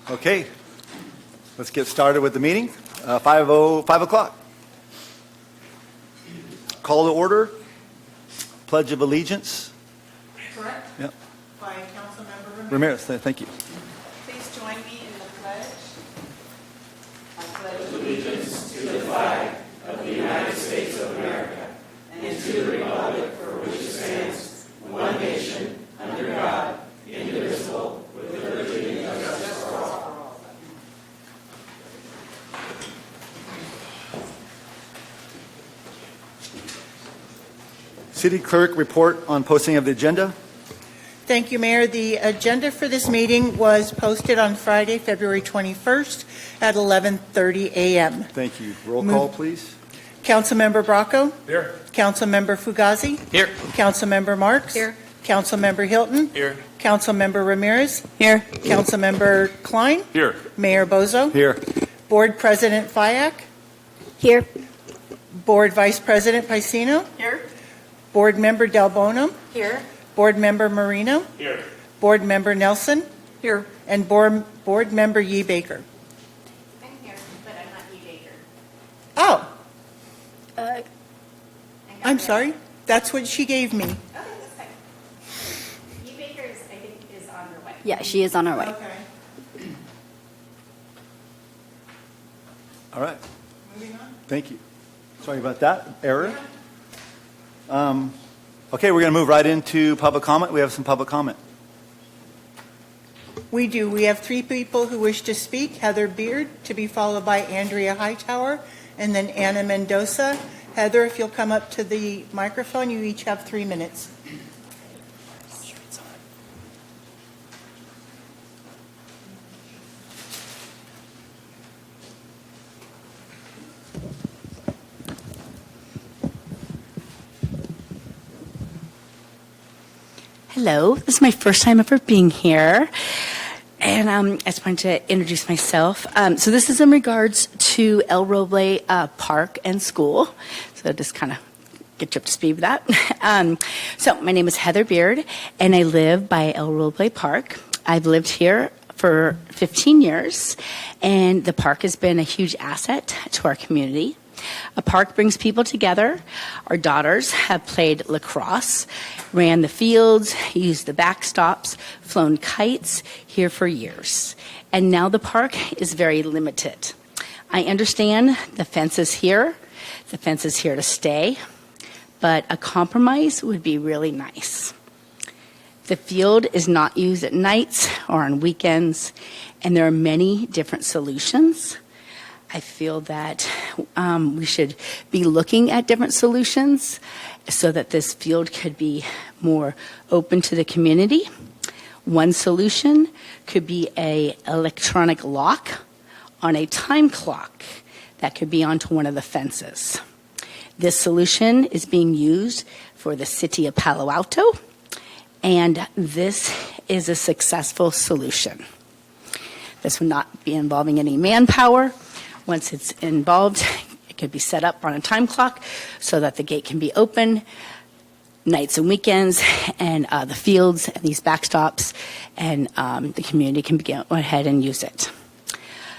Okay, let's get started with the meeting. 5 o'clock. Call to order. Pledge of Allegiance. Correct? Yep. By Councilmember Ramirez, thank you. Please join me in the pledge. I pledge Allegiance to the flag of the United States of America and to the republic for which it stands, one nation, under God, indivisible, with liberty and justice for all. City Clerk report on posting of the agenda. Thank you, Mayor. The agenda for this meeting was posted on Friday, February 21st at 11:30 a.m. Thank you. Roll call, please. Councilmember Bracco? Here. Councilmember Fugazi? Here. Councilmember Marks? Here. Councilmember Hilton? Here. Councilmember Ramirez? Here. Councilmember Klein? Here. Mayor Bozo? Here. Board President Fayak? Here. Board Vice President Paisino? Here. Board Member Del Bono? Here. Board Member Marino? Here. Board Member Nelson? Here. And Board Member Yee Baker. I'm here, but I'm not Yee Baker. Oh, I got I'm that. sorry. That's what she gave me. Okay, that's fine. Yee Baker is, I think, is on her way. Yeah, she is on her way. Okay. All right. Moving on. Thank you. Sorry about that error. Okay, we're going to move right into public comment. We have some public comment. We do. We have three people who wish to speak. Heather Beard, to be followed by Andrea Hightower, and then Anna Mendoza. Heather, if you'll come up to the microphone, you each have 3 minutes. Hello, this is my first time ever being here. And I just wanted to introduce myself. So this is in regards to El Roble Park and School. So just kind of get you up to speed with that. So my name is Heather Beard, and I live by El Roble Park. I've lived here for 15 years, and the park has been a huge asset to our community. A park brings people together. Our daughters have played lacrosse, ran the fields, used the backstops, flown kites here for years. And now the park is very limited. I understand the fence is here. The fence is here to stay. But a compromise would be really nice. The field is not used at nights or on weekends, and there are many different solutions. I feel that we should be looking at different solutions so that this field could be more open to the community. One solution could be an electronic lock on a time clock that could be onto one of the fences. This solution is being used for the city of Palo Alto, and this is a successful solution. This would not be involving any manpower. Once it's involved, it could be set up on a time clock so that the gate can be open nights and weekends, and the fields and these backstops, and the community can go ahead and use it.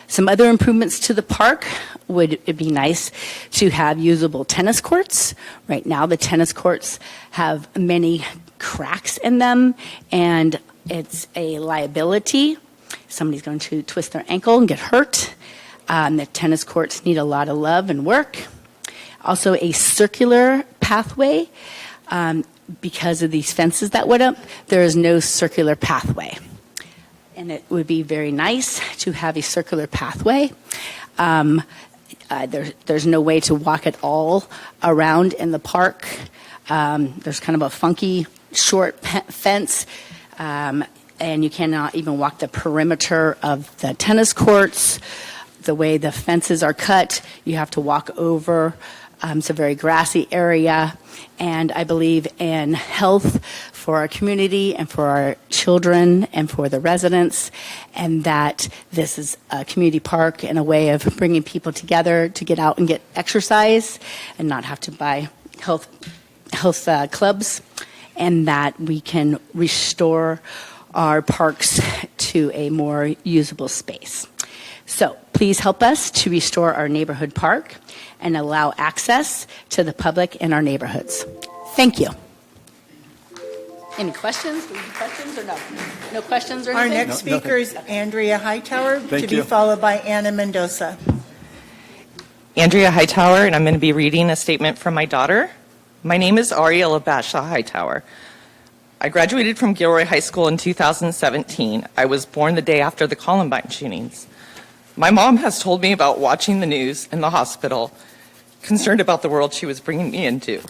Some other improvements to the park would be nice to have usable tennis courts. Right now, the tennis courts have many cracks in them, and it's a liability. Somebody's going to twist their ankle and get hurt. The tennis courts need a lot of love and work. Also, a circular pathway. Because of these fences that went up, there is no circular pathway. And it would be very nice to have a circular pathway. There's no way to walk at all around in the park. There's kind of a funky, short fence. And you cannot even walk the perimeter of the tennis courts. The way the fences are cut, you have to walk over. It's a very grassy area, and I believe in health for our community and for our children and for the residents, and that this is a community park and a way of bringing people together to get out and get exercise and not have to buy health clubs, and that we can restore our parks to a more usable space. So please help us to restore our neighborhood park and allow access to the public in our neighborhoods. Thank you. Any questions? Do we do questions or no? No questions or Our anything? next speaker is Andrea Hightower, Thank to be you. followed by Anna Mendoza. Andrea Hightower, and I'm going to be reading a statement from my daughter. My name is Ariela Basha Hightower. I graduated from Gilroy High School in 2017. I was born the day after the Columbine shootings. My mom has told me about watching the news in the hospital, concerned about the world she was bringing me into.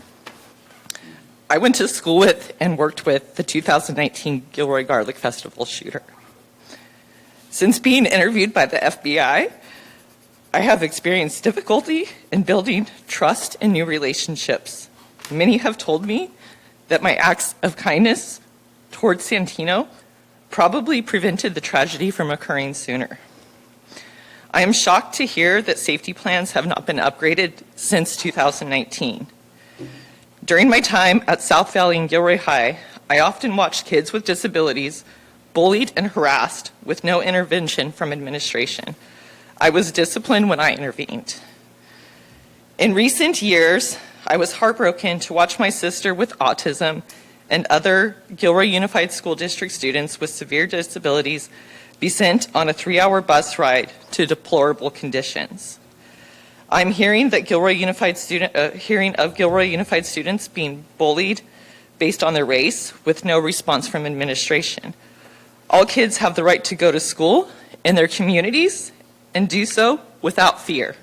I went to school with and worked with the 2019 Gilroy Garlic Festival shooter. Since being interviewed by the FBI, I have experienced difficulty in building trust in new relationships. Many have told me that my acts of kindness towards Santino probably prevented the tragedy from occurring sooner. I am shocked to hear that safety plans have not been upgraded since 2019. During my time at South Valley and Gilroy High, I often watched kids with disabilities bullied and harassed with no intervention from administration. I was disciplined when I intervened. In recent years, I was heartbroken to watch my sister with autism and other Gilroy Unified School District students with severe disabilities be sent on a 3-hour bus ride to deplorable conditions. I'm hearing that Gilroy Unified students being bullied based on their race with no response from administration. All kids have the right to go to school in their communities and do so without fear.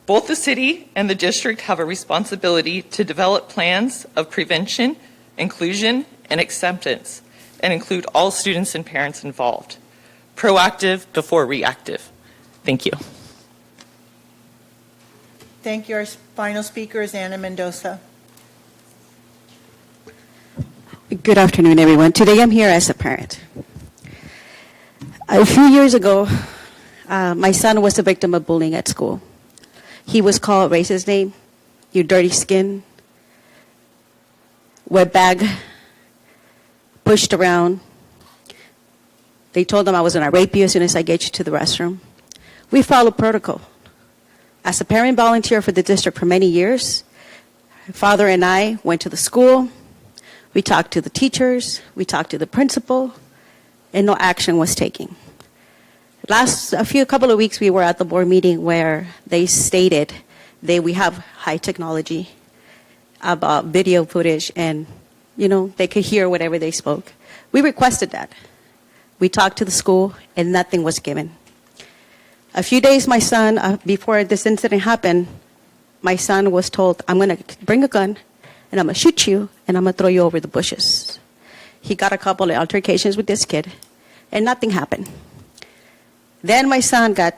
Both the city and the district have a responsibility to develop plans of prevention, inclusion, and acceptance, and include all students and parents involved. Proactive before reactive. Thank you. Thank you. Our final speaker is Anna Mendoza. Good afternoon, everyone. Today I'm here as a parent. A few years ago, my son was a victim of bullying at school. He was called racist name, you dirty skin, wet bag, pushed around. They told him I was going to rape you as soon as I get you to the restroom. We followed protocol. As a parent volunteer for the district for many years, father and I went to the school. We talked to the teachers. We talked to the principal, and no action was taken. Couple of weeks, we were at the board meeting where they stated that we have high technology about video footage, and they could hear whatever they spoke. We requested that. We talked to the school, and nothing was given. A few days, my son, before this incident happened, my son was told, I'm going to bring a gun, and I'm going to shoot you, and I'm going to throw you over the bushes. He got a couple of altercations with this kid, and nothing happened. Then my son I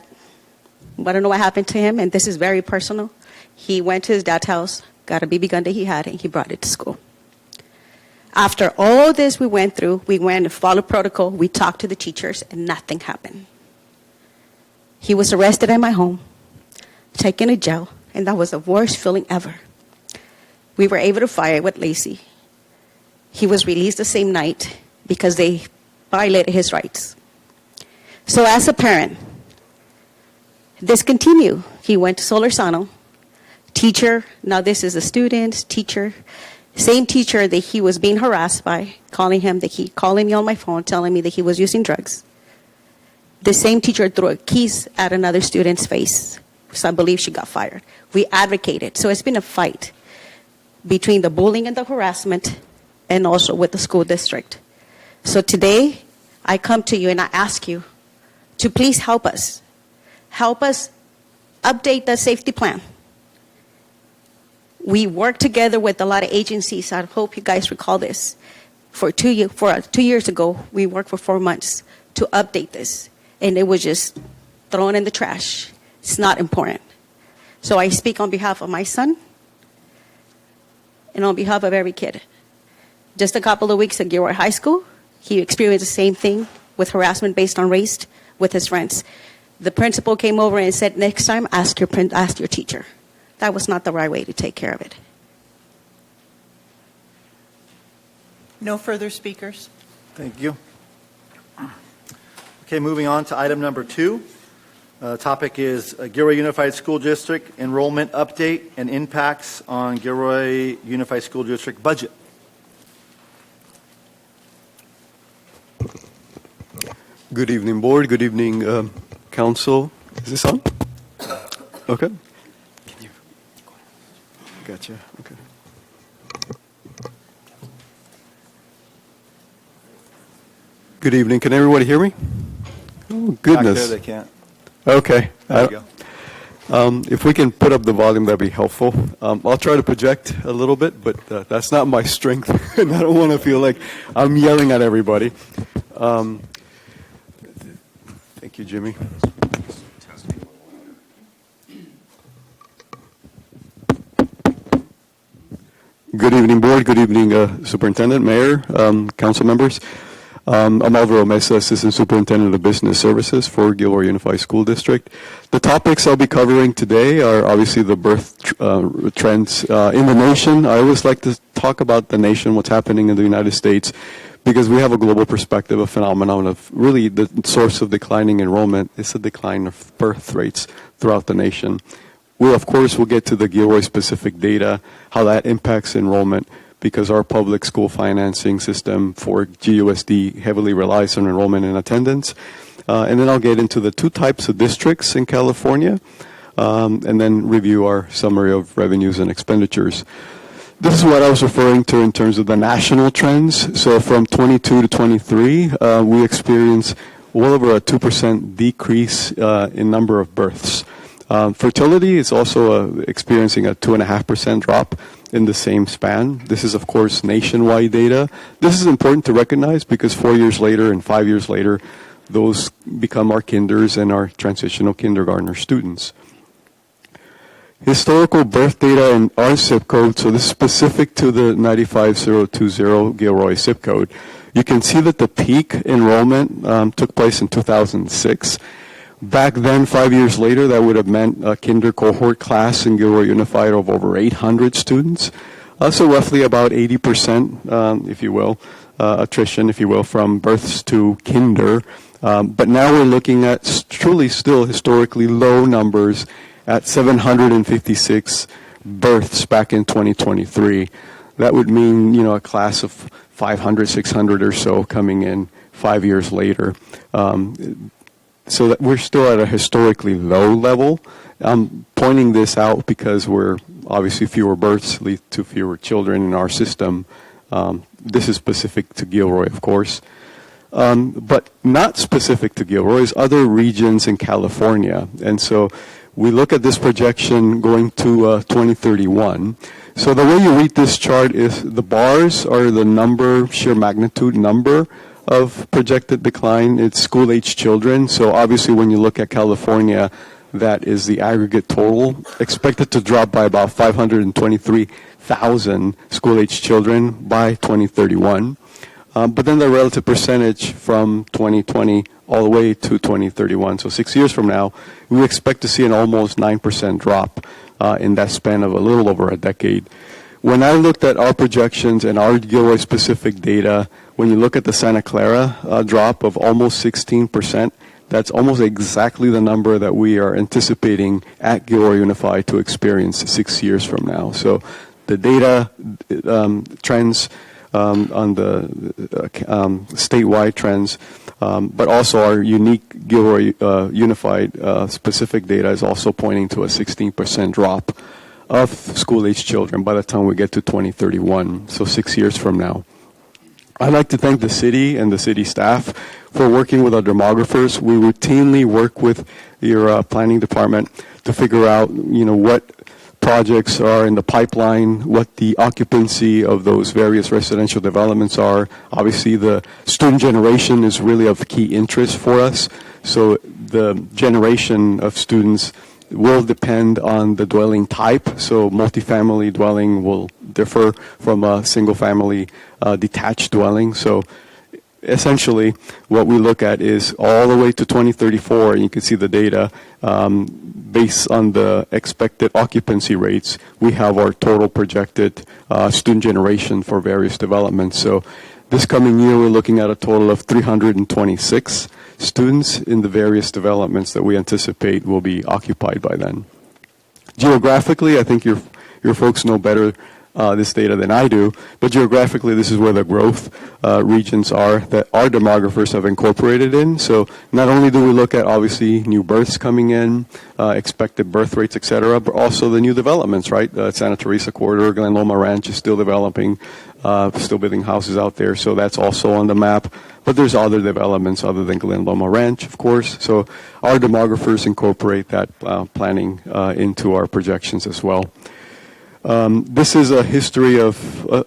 don't know what happened to him, and this is very personal. He went to his dad's house, got a BB gun that he had, and he brought it to school. After all this we went through, we went and followed protocol, we talked to the teachers, and nothing happened. He was arrested at my home, taken to jail, and that was the worst feeling ever. We were able to fire with Lacey. He was released the same night because they violated his rights. So as a parent, this continued. He went to Solorzano, teacher, now this is a student, teacher, same teacher that he was being harassed by, calling me on my phone, telling me that he was using drugs. The same teacher threw a keys at another student's face, so I believe she got fired. We advocated. So it's been a fight between the bullying and the harassment and also with the school district. So today, I come to you and I ask you to please help us. Help us update the safety plan. We work together with a lot of agencies. I hope you guys recall this. 2 years ago, we worked for 4 months to update this. And it was just thrown in the trash. It's not important. So I speak on behalf of my son and on behalf of every kid. Just a couple of weeks at Gilroy High School, he experienced the same thing with harassment based on race with his friends. The principal came over and said, next time, ask your teacher. That was not the right way to take care of it. No further speakers. Thank you. Okay, moving on to item number 2. Topic is Gilroy Unified School District enrollment update and impacts on Gilroy Unified School District budget. Good evening, board. Good evening, council. Is this on? Okay. Gotcha. Okay. Good evening. Can everybody hear me? Oh, Back there, goodness. they can't. Okay. There you go. If we can put up the volume, that'd be helpful. I'll try to project a little bit, but that's not my strength, and I don't want to feel like I'm yelling at everybody. Thank you, Jimmy. Good evening, board. Good evening, superintendent, mayor, council members. I'm Alvaro Mesa, Assistant Superintendent of Business Services for Gilroy Unified School District. The topics I'll be covering today are obviously the birth trends in the nation. I always like to talk about the nation, what's happening in the United States, because we have a global perspective, a phenomenon of really the source of declining enrollment is the decline of birth rates throughout the nation. We, of course, will get to the Gilroy-specific data, how that impacts enrollment, because our public school financing system for GUSD heavily relies on enrollment and attendance. And then I'll get into the 2 types of districts in California, and then review our summary of revenues and expenditures. This is what I was referring to in terms of the national trends. So from 22 to 23, we experienced well over a 2% decrease in number of births. Fertility is also experiencing a 2.5% drop in the same span. This is, of course, nationwide data. This is important to recognize because 4 years later and 5 years later, those become our kinders and our transitional kindergartner students. Historical birth data in our zip code, so this is specific to the 95020 Gilroy zip code. You can see that the peak enrollment took place in 2006. Back then, 5 years later, that would have meant a kinder cohort class in Gilroy Unified of over 800 students. So roughly about 80%, if you will, attrition, if you will, from births to kinder. But now we're looking at truly still historically low numbers at 756 births back in 2023. That would mean, a class of 500, 600 or so coming in 5 years later. So that we're still at a historically low level. I'm pointing this out because we're obviously fewer births lead to fewer children in our system. This is specific to Gilroy, of course. But not specific to Gilroy is other regions in California. And so we look at this projection going to 2031. So the way you read this chart is the bars are the number, sheer magnitude number of projected decline. It's school-age children. So obviously when you look at California, that is the aggregate total, expected to drop by about 523,000 school-age children by 2031. But then the relative percentage from 2020 all the way to 2031, so 6 years from now, we expect to see an almost 9% drop in that span of a little over a decade. When I looked at our projections and our Gilroy-specific data, when you look at the Santa Clara drop of almost 16%, that's almost exactly the number that we are anticipating at Gilroy Unified to experience 6 years from now. So the data trends on the statewide trends, but also our unique Gilroy Unified specific data is also pointing to a 16% drop of school-age children by the time we get to 2031, so 6 years from now. I'd like to thank the city and the city staff for working with our demographers. We routinely work with your planning department to figure out, what projects are in the pipeline, what the occupancy of those various residential developments are. Obviously, the student generation is really of key interest for us. So the generation of students will depend on the dwelling type. So multifamily dwelling will differ from a single-family detached dwelling. So essentially, what we look at is all the way to 2034, and you can see the data, based on the expected occupancy rates, we have our total projected student generation for various developments. So This coming year, we're looking at a total of 326 students in the various developments that we anticipate will be occupied by then. Geographically, I think your folks know better this data than I do, but geographically, this is where the growth regions are that our demographers have incorporated in. So not only do we look at, obviously, new births coming in, expected birth rates, et cetera, but also the new developments, right? Santa Teresa Corridor, Glen Loma Ranch is still developing, still building houses out there, so that's also on the map. But there's other developments other than Glen Loma Ranch, of course. So our demographers incorporate that planning into our projections as well. This is a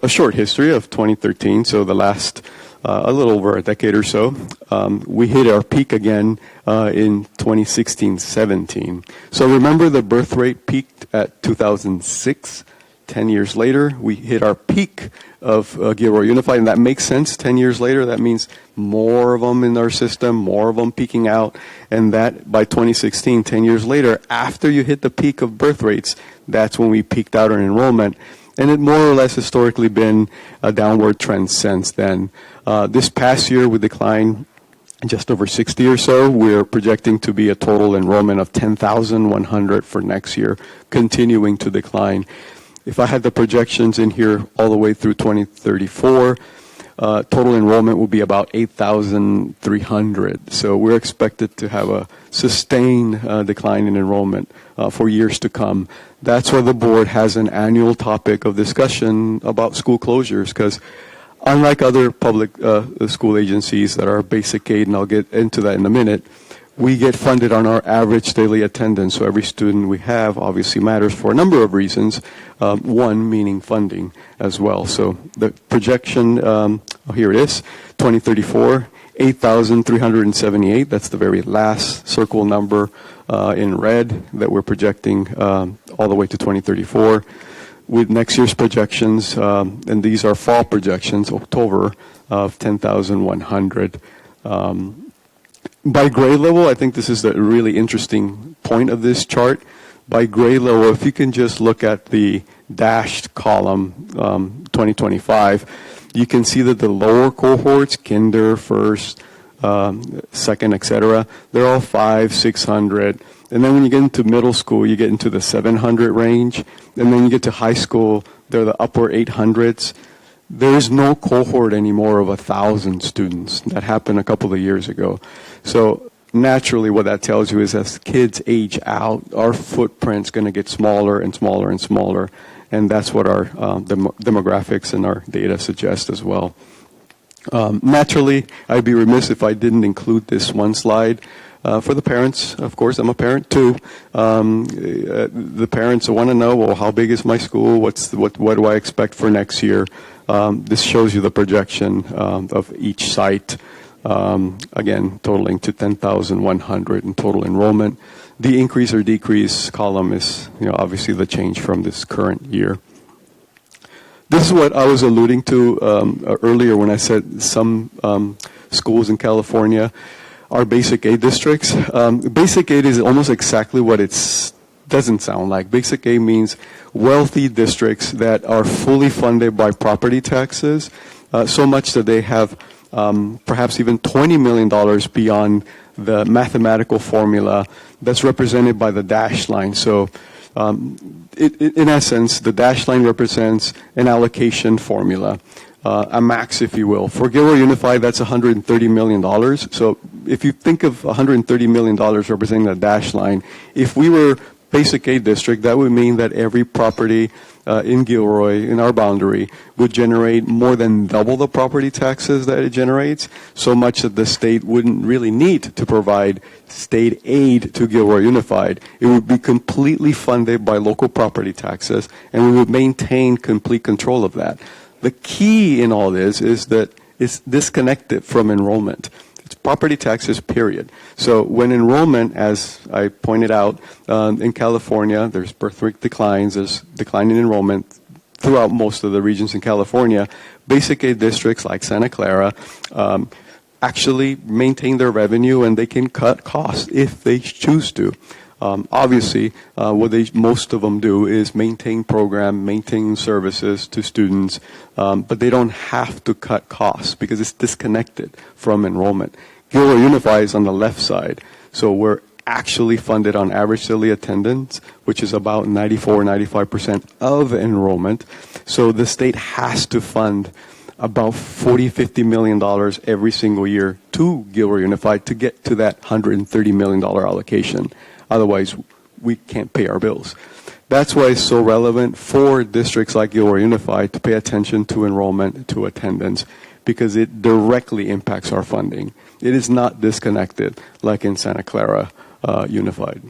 short history of 2013, so the last a little over a decade or so. We hit our peak again in 2016-17. So remember, the birth rate peaked at 2006. 10 years later, we hit our peak of Gilroy Unified, and that makes sense. 10 years later, that means more of them in our system, more of them peaking out, and that by 2016, 10 years later, after you hit the peak of birth rates, that's when we peaked out on enrollment. And it more or less historically been a downward trend since then. This past year, we declined just over 60 or so. We're projecting to be a total enrollment of 10,100 for next year, continuing to decline. If I had the projections in here all the way through 2034, total enrollment will be about 8,300. So we're expected to have a sustained decline in enrollment for years to come. That's why the board has an annual topic of discussion about school closures, because unlike other public school agencies that are basic aid, and I'll get into that in a minute, we get funded on our average daily attendance. So every student we have obviously matters for a number of reasons, one meaning funding as well. So the projection, here it is, 2034, 8,378. That's the very last circle number in red that we're projecting all the way to 2034. With next year's projections, and these are fall projections, October, of 10,100. By grade level, I think this is the really interesting point of this chart. By grade level, if you can just look at the dashed column, 2025, you can see that the lower cohorts, kinder, first, second, etc., they're all 500, 600. And then when you get into middle school, you get into the 700 range. And then you get to high school, they're the upper 800s. There is no cohort anymore of 1,000 students. That happened a couple of years ago. So naturally what that tells you is as kids age out, our footprint's going to get smaller and smaller and smaller. And that's what our demographics and our data suggest as well. Naturally, I'd be remiss if I didn't include this one slide. For the parents, of course, I'm a parent too. The parents want to know, well, how big is my school? What do I expect for next year? This shows you the projection of each site, again, totaling to 10,100 in total enrollment. The increase or decrease column is, obviously the change from this current year. This is what I was alluding to earlier when I said some schools in California are basic aid districts. Basic aid is almost exactly what it doesn't sound like. Basic aid means wealthy districts that are fully funded by property taxes, so much that they have perhaps even $20 million beyond the mathematical formula that's represented by the dashed line. So in essence, the dashed line represents an allocation formula, a max, if you will. For Gilroy Unified, that's $130 million. So if you think of $130 million representing the dashed line, if we were basic aid district, that would mean that every property in Gilroy, in our boundary, would generate more than double the property taxes that it generates, so much that the state wouldn't really need to provide state aid to Gilroy Unified. It would be completely funded by local property taxes, and we would maintain complete control of that. The key in all this is that it's disconnected from enrollment. It's property taxes, period. So when enrollment, as I pointed out, in California, there's birth rate declines, there's decline in enrollment throughout most of the regions in California. Basic aid districts like Santa Clara actually maintain their revenue, and they can cut costs if they choose to. Obviously, what most of them do is maintain program, maintain services to students, but they don't have to cut costs because it's disconnected from enrollment. Gilroy Unified is on the left side, so we're actually funded on average daily attendance, which is about 94-95% of enrollment. So the state has to fund about $40-50 million every single year to Gilroy Unified to get to that $130 million allocation. Otherwise, we can't pay our bills. That's why it's so relevant for districts like Gilroy Unified to pay attention to enrollment, to attendance, because it directly impacts our funding. It is not disconnected like in Santa Clara Unified.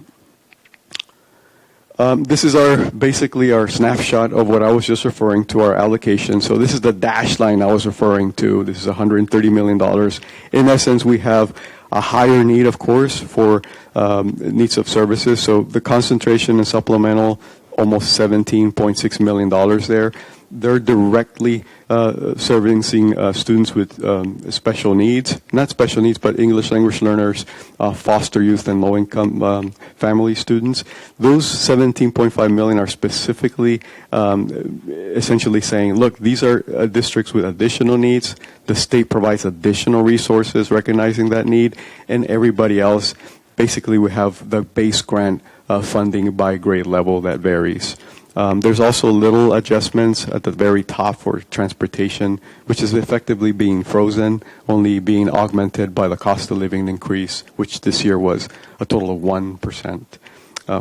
This is basically our snapshot of what I was just referring to, our allocation. So this is the dashed line I was referring to. This is $130 million. In essence, we have a higher need, of course, for needs of services. So the concentration in supplemental, almost $17.6 million there. They're directly servicing students with special needs, not special needs, but English language learners, foster youth, and low-income family students. Those 17.5 million are specifically essentially saying, look, these are districts with additional needs. The state provides additional resources recognizing that need, and everybody else, basically we have the base grant funding by grade level that varies. There's also little adjustments at the very top for transportation, which is effectively being frozen, only being augmented by the cost of living increase, which this year was a total of 1%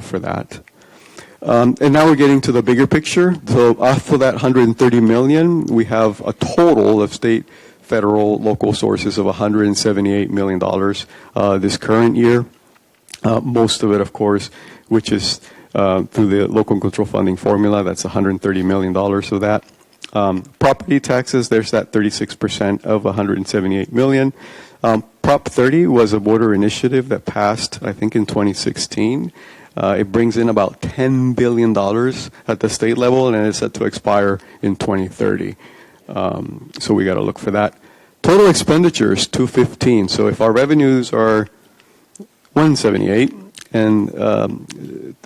for that. And now we're getting to the bigger picture. So for that $130 million, we have a total of state, federal, local sources of $178 million this current year. Most of it, of course, which is through the local control funding formula, that's $130 million of that. Property taxes, there's that 36% of $178 million. Prop 30 was a voter initiative that passed, I think, in 2016. It brings in about $10 billion at the state level, and it's set to expire in 2030. So we got to look for that. Total expenditures, $215. So if our revenues are $178 and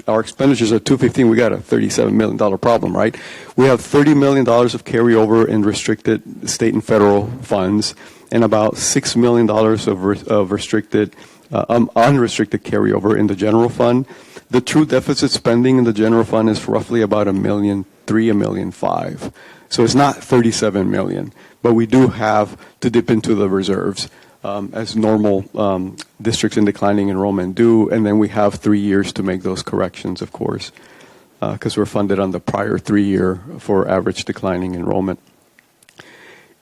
our expenditures are $215, we got a $37 million problem, right? We have $30 million of carryover in restricted state and federal funds, and about $6 million of restricted, unrestricted carryover in the general fund. The true deficit spending in the general fund is roughly about $1.3 million, $1.5 million. So it's not $37 million, but we do have to dip into the reserves as normal districts in declining enrollment do, and then we have 3 years to make those corrections, of course, because we're funded on the prior 3-year for average declining enrollment.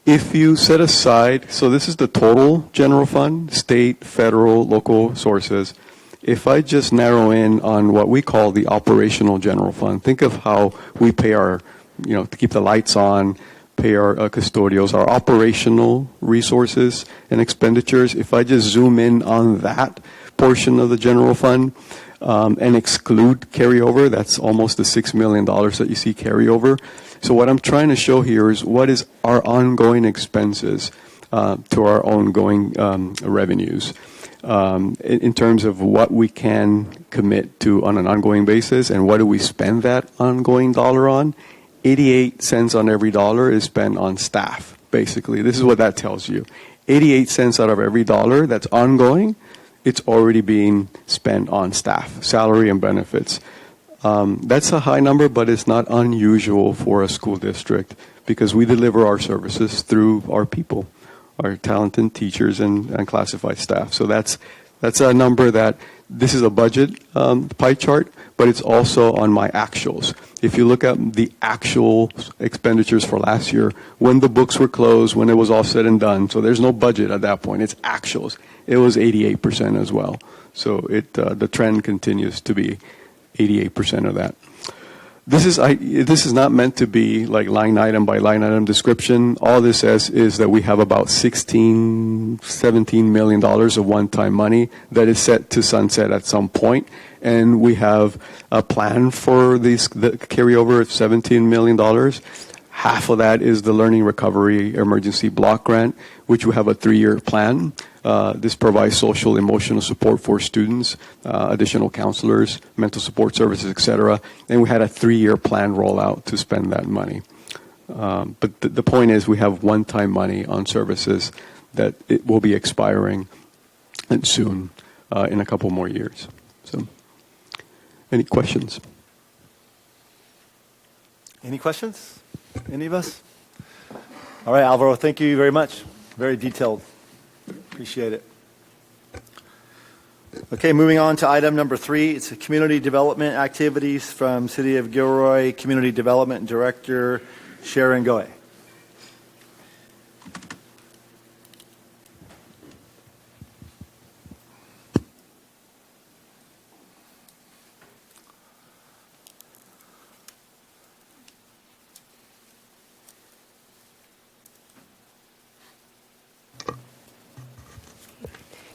If you set aside, so this is the total general fund, state, federal, local sources. If I just narrow in on what we call the operational general fund, think of how we pay our, to keep the lights on, pay our custodials, our operational resources and expenditures. If I just zoom in on that portion of the general fund and exclude carryover, that's almost the $6 million that you see carryover. So what I'm trying to show here is what is our ongoing expenses to our ongoing revenues in terms of what we can commit to on an ongoing basis and what do we spend that ongoing dollar on. 88 cents on every dollar is spent on staff, basically. This is what that tells you. 88 cents out of every dollar that's ongoing, it's already being spent on staff, salary and benefits. That's a high number, but it's not unusual for a school district because we deliver our services through our people, our talented teachers and classified staff. So that's a number that this is a budget pie chart, but it's also on my actuals. If you look at the actual expenditures for last year, when the books were closed, when it was all said and done, so there's no budget at that point, it's actuals. It was 88% as well. So the trend continues to be 88% of that. This is not meant to be like line item by line item description. All this says is that we have about $17 million of one-time money that is set to sunset at some point. And we have a plan for the carryover of $17 million. Half of that is the Learning Recovery Emergency Block Grant, which we have a 3-year plan. This provides social, emotional support for students, additional counselors, mental support services, etc. And we had a 3-year plan rollout to spend that money. But the point is we have one-time money on services that it will be expiring and soon in a couple more years. So, any questions? Any questions? Any of us? All right, Alvaro, thank you very much. Very detailed. Appreciate it. Okay, moving on to item number 3. It's a community development activities from City of Gilroy Community Development Director Sharon Goy.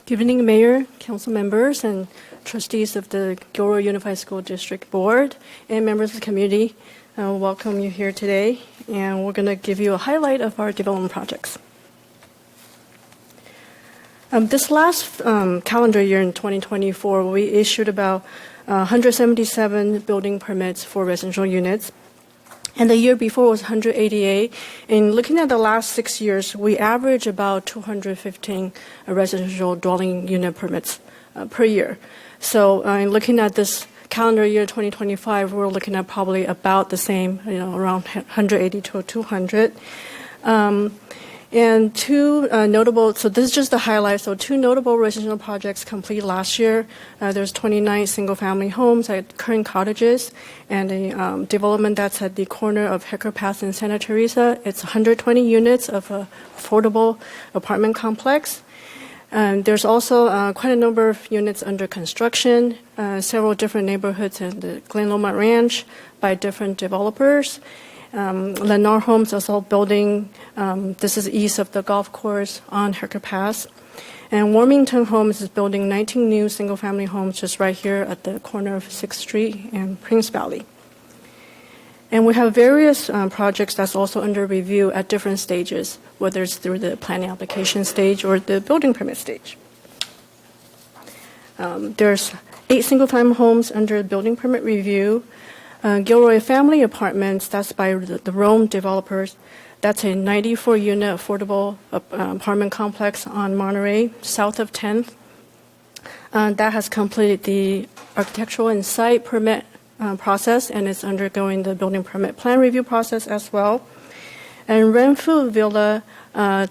Good evening, Mayor, council members, and trustees of the Gilroy Unified School District Board, and members of the community. I welcome you here today, and we're going to give you a highlight of our development projects. This last calendar year in 2024, we issued about 177 building permits for residential units. And the year before was 188. And looking at the last 6 years, we average about 215 residential dwelling unit permits per year. So looking at this calendar year 2025, we're looking at probably about the same, around 180 to 200. And two notable, so this is just the highlight. So 2 notable residential projects completed last year. There's 29 single-family homes at Current Cottages, and a development that's at the corner of Hecker Pass in Santa Teresa. It's 120 units of a affordable apartment complex. There's also quite a number of units under construction, several different neighborhoods in the Glen Loma Ranch by different developers. Lennar Homes is also building, this is east of the golf course on Hecker Pass. And Warmington Homes is building 19 new single-family homes just right here at the corner of 6th Street and Prince Valley. And we have various projects that's also under review at different stages, whether it's through the planning application stage or the building permit stage. There's 8 single-family homes under building permit review. Gilroy Family Apartments, that's by the Rome developers. That's a 94-unit affordable apartment complex on Monterey, south of 10th. That has completed the architectural and site permit process, and is undergoing the building permit plan review process as well. And Renfu Villa,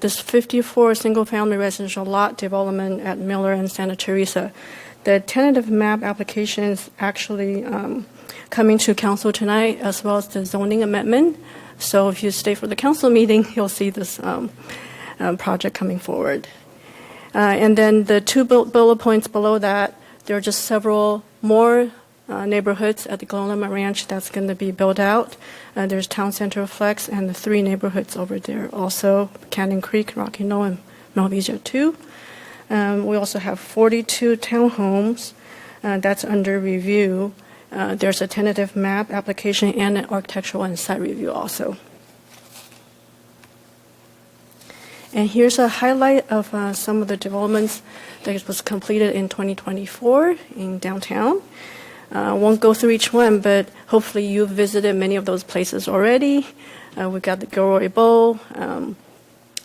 this 54 single-family residential lot development at Miller and Santa Teresa. The tentative map application is actually coming to council tonight, as well as the zoning amendment. So if you stay for the council meeting, you'll see this project coming forward. And then the 2 bullet points below that, there are just several more neighborhoods at the Glen Loma Ranch that's going to be built out. There's Town Center Flex and the 3 neighborhoods over there also, Canyon Creek, Rocky Knoll, and Malvisia 2. We also have 42 townhomes that's under review. There's a tentative map application and an architectural and site review also. And here's a highlight of some of the developments that was completed in 2024 in downtown. I won't go through each one, but hopefully you've visited many of those places already. We got the Gilroy Bowl,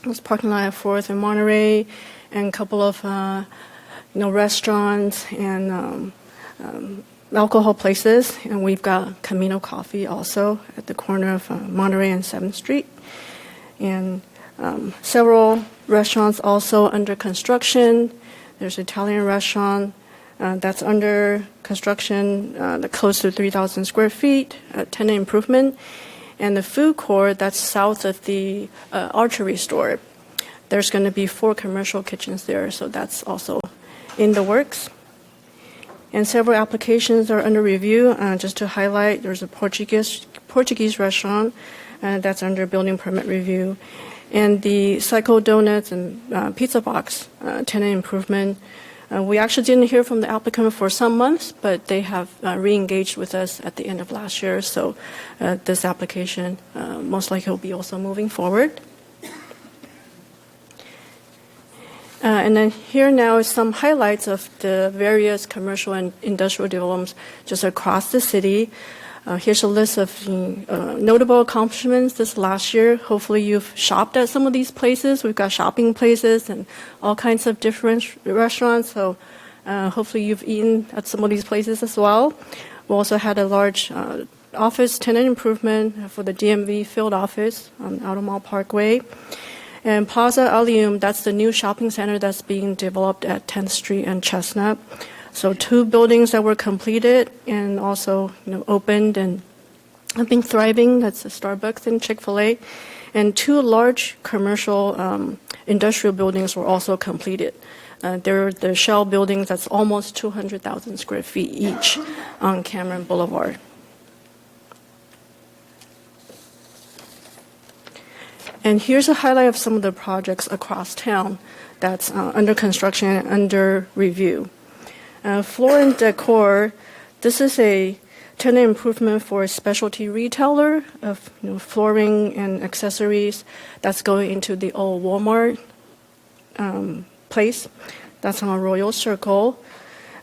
this parking lot at 4th and Monterey, and a couple of restaurants and alcohol places. And we've got Camino Coffee also at the corner of Monterey and 7th Street. And several restaurants also under construction. There's an Italian restaurant that's under construction, close to 3,000 square feet, tenant improvement. And the food court that's south of the archery store. There's going to be 4 commercial kitchens there, so that's also in the works. And several applications are under review. Just to highlight, there's a Portuguese restaurant that's under building permit review. And the Psycho Donuts and Pizza Box tenant improvement. We actually didn't hear from the applicant for some months, but they have re-engaged with us at the end of last year. So this application most likely will be also moving forward. And then here now is some highlights of the various commercial and industrial developments just across the city. Here's a list of notable accomplishments this last year. Hopefully you've shopped at some of these places. We've got shopping places and all kinds of different restaurants. So hopefully you've eaten at some of these places as well. We also had a large office tenant improvement for the DMV field office on Outer Mall Parkway. And Plaza Allium, that's the new shopping center that's being developed at 10th Street and Chestnut. So 2 buildings that were completed and also opened and have been thriving. That's the Starbucks and Chick-fil-A. And 2 large commercial industrial buildings were also completed. They're the shell buildings that's almost 200,000 square feet each on Cameron Boulevard. And here's a highlight of some of the projects across town that's under construction and under review. Floor and Decor, this is a tenant improvement for a specialty retailer of flooring and accessories that's going into the old Walmart place. That's on Royal Circle.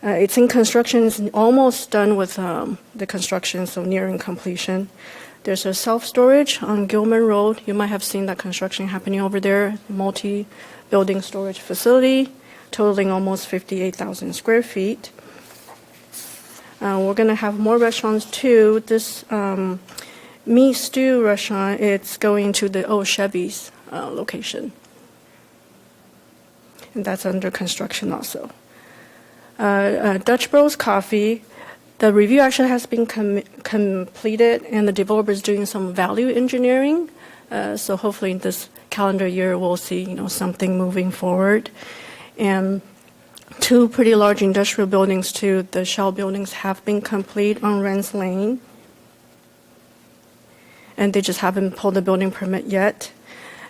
It's in construction. It's almost done with the construction, so nearing completion. There's a self-storage on Gilman Road. You might have seen that construction happening over there, multi-building storage facility, totaling almost 58,000 square feet. We're going to have more restaurants too. This Meat Stew restaurant, it's going to the old Chevy's location. And that's under construction also. Dutch Bros Coffee, the review actually has been completed, and the developer is doing some value engineering. So hopefully in this calendar year we'll see something moving forward. And 2 pretty large industrial buildings too. The shell buildings have been complete on Rens Lane, and they just haven't pulled the building permit yet.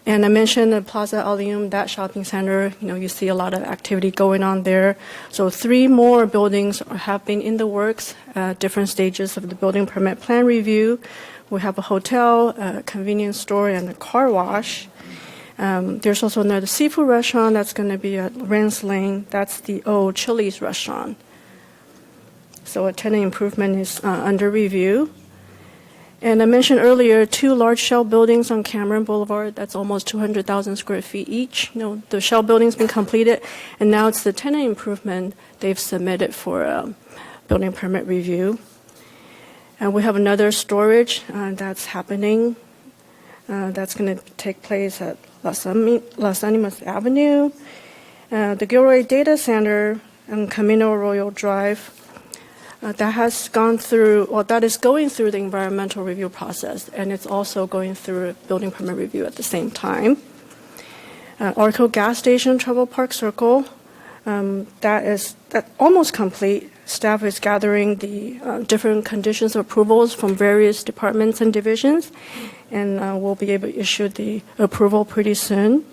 And I mentioned the Plaza Allium, that shopping center, you see a lot of activity going on there. So 3 more buildings have been in the works, different stages of the building permit plan review. We have a hotel, a convenience store, and a car wash. There's also another seafood restaurant that's going to be at Rance Lane. That's the old Chili's restaurant. So a tenant improvement is under review. And I mentioned earlier 2 large shell buildings on Cameron Boulevard. That's almost 200,000 square feet each. The shell building's been completed, and now it's the tenant improvement they've submitted for building permit review. And we have another storage that's happening. That's going to take place at Las Animas Avenue. The Gilroy Data Center on Camino Arroyo Drive. That is going through the environmental review process, and it's also going through a building permit review at the same time. Arco Gas Station, Travel Park Circle, that's almost complete. Staff is gathering the different conditions of approvals from various departments and divisions, and we'll be able to issue the approval pretty soon.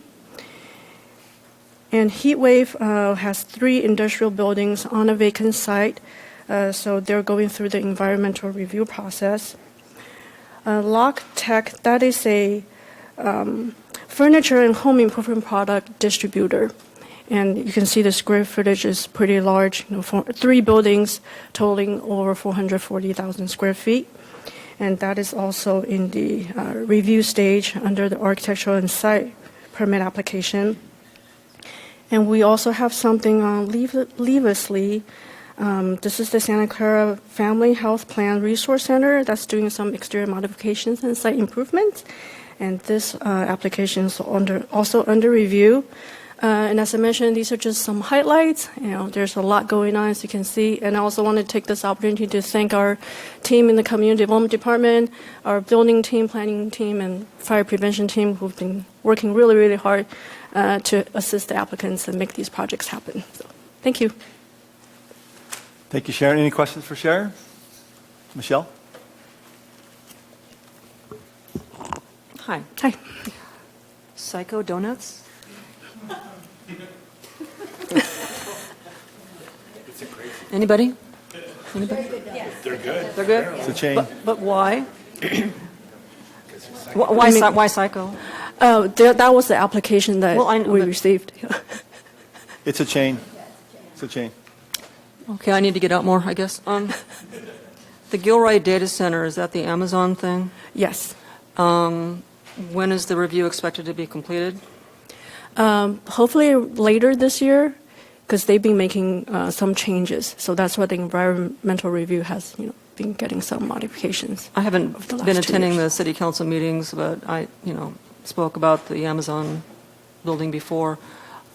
And Heatwave has 3 industrial buildings on a vacant site. So they're going through the environmental review process. Lock Tech, that is a furniture and home improvement product distributor. And you can see the square footage is pretty large, 3 buildings totaling over 440,000 square feet. And that is also in the review stage under the architectural and site permit application. And we also have something on Leavesley. This is the Santa Clara Family Health Plan Resource Center that's doing some exterior modifications and site improvements. And this application is also under review. And as I mentioned, these are just some highlights. There's a lot going on, as you can see. And I also want to take this opportunity to thank our team in the Community Development Department, our building team, planning team, and fire prevention team who've been working really, really hard to assist the applicants and make these projects happen. So, thank you. Thank you, Sharon. Any questions for Sharon? Michelle? Hi. Hi. Psycho Donuts? Anybody? They're good. They're good? It's a chain. But why? Why Psycho? That was the application that Well, I know, we but- received. It's a chain. It's a chain. Okay, I need to get out more, I guess. The Gilroy data center, is that the Amazon thing? Yes. When is the review expected to be completed? Hopefully later this year, because they've been making some changes. So that's why the environmental review has, been getting some modifications. I haven't Of the last been 2 attending years. the city council meetings, but I, spoke about the Amazon building before.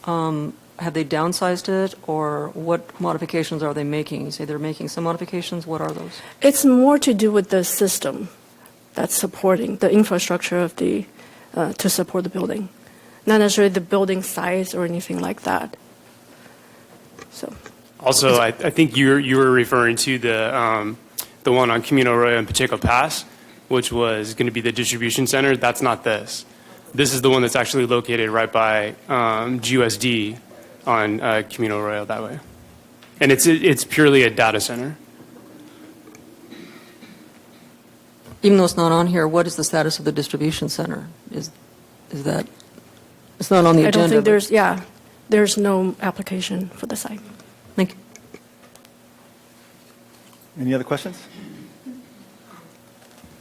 Have they downsized it, or what modifications are they making? You say they're making some modifications. What are those? It's more to do with the system that's supporting the infrastructure of the to support the building, not necessarily the building size or anything like that. So, Also, I think you were referring to the one on Camino Arroyo and Pacheco Pass, which was going to be the distribution center. That's not this. This is the one that's actually located right by GUSD on Camino Arroyo that way, and it's purely a data center. Even though it's not on here, what is the status of the distribution center? Is that, it's not on the I agenda? don't think but- there's no application for the site. Thank you. Any other questions?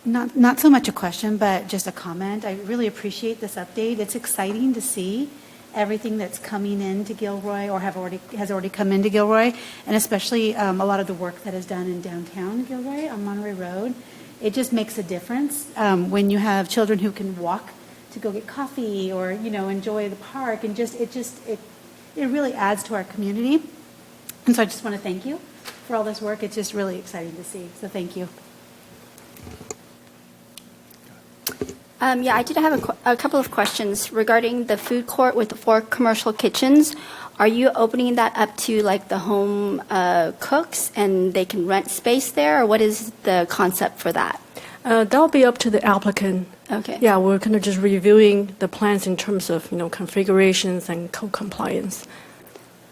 Not so much a question, but just a comment. I really appreciate this update. It's exciting to see everything that's coming into Gilroy or has already come into Gilroy, and especially a lot of the work that is done in downtown Gilroy on Monterey Road. It just makes a difference when you have children who can walk to go get coffee or enjoy the park, and it really adds to our community. And so I just want to thank you for all this work. It's just really exciting to see. So thank you. Yeah, I did have a couple of questions regarding the food court with the 4 commercial kitchens. Are you opening that up to like the home cooks and they can rent space there, or what is the concept for that? That'll be up to the applicant. Okay. Yeah, we're kind of just reviewing the plans in terms of configurations and code compliance.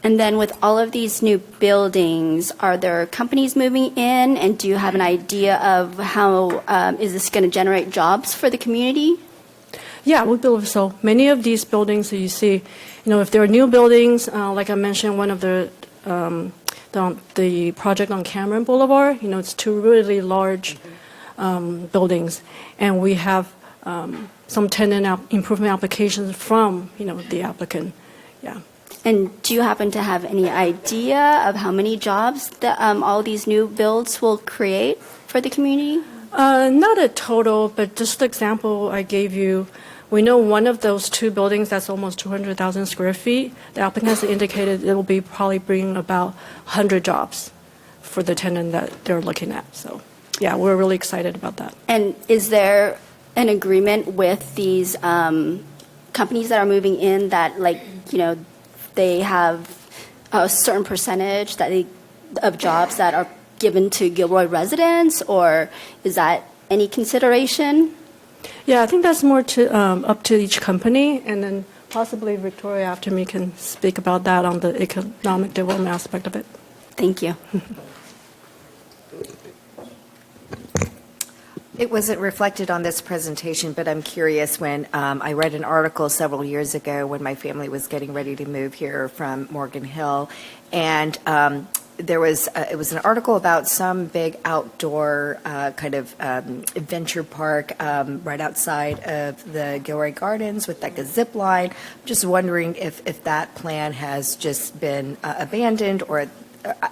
And then with all of these new buildings, are there companies moving in, and do you have an idea of how is this going to generate jobs for the community? Yeah, we believe so. Many of these buildings that you see, if there are new buildings, like I mentioned, one of the project on Cameron Boulevard, it's 2 really large buildings, and we have some tenant improvement applications from the applicant. Yeah. And do you happen to have any idea of how many jobs that all these new builds will create for the community? Not a total, but just the example I gave you. We know one of those 2 buildings that's almost 200,000 square feet. The applicant has indicated it will be probably bringing about 100 jobs for the tenant that they're looking at. So, yeah, we're really excited about that. And is there an agreement with these companies that are moving in that, they have a certain percentage of jobs that are given to Gilroy residents, or is that any consideration? Yeah, I think that's more up to each company, and then possibly Victoria after me can speak about that on the economic development aspect of it. Thank you. It wasn't reflected on this presentation, but I'm curious when I read an article several years ago when my family was getting ready to move here from Morgan Hill, and it was an article about some big outdoor kind of adventure park right outside of the Gilroy Gardens with like a zip line. I'm just wondering if that plan has just been abandoned, or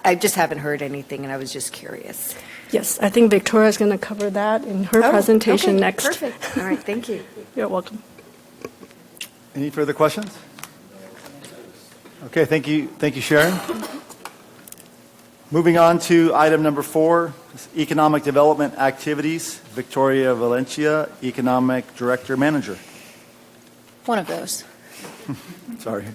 I just haven't heard anything, and I was just curious. Yes, I think Victoria is going to cover that in her presentation next. Perfect. All right, thank you. You're welcome. Any further questions? Okay, thank you, Sharon. Moving on to item number 4, economic development activities. Victoria Valencia, Economic Director Manager. One of those. Sorry.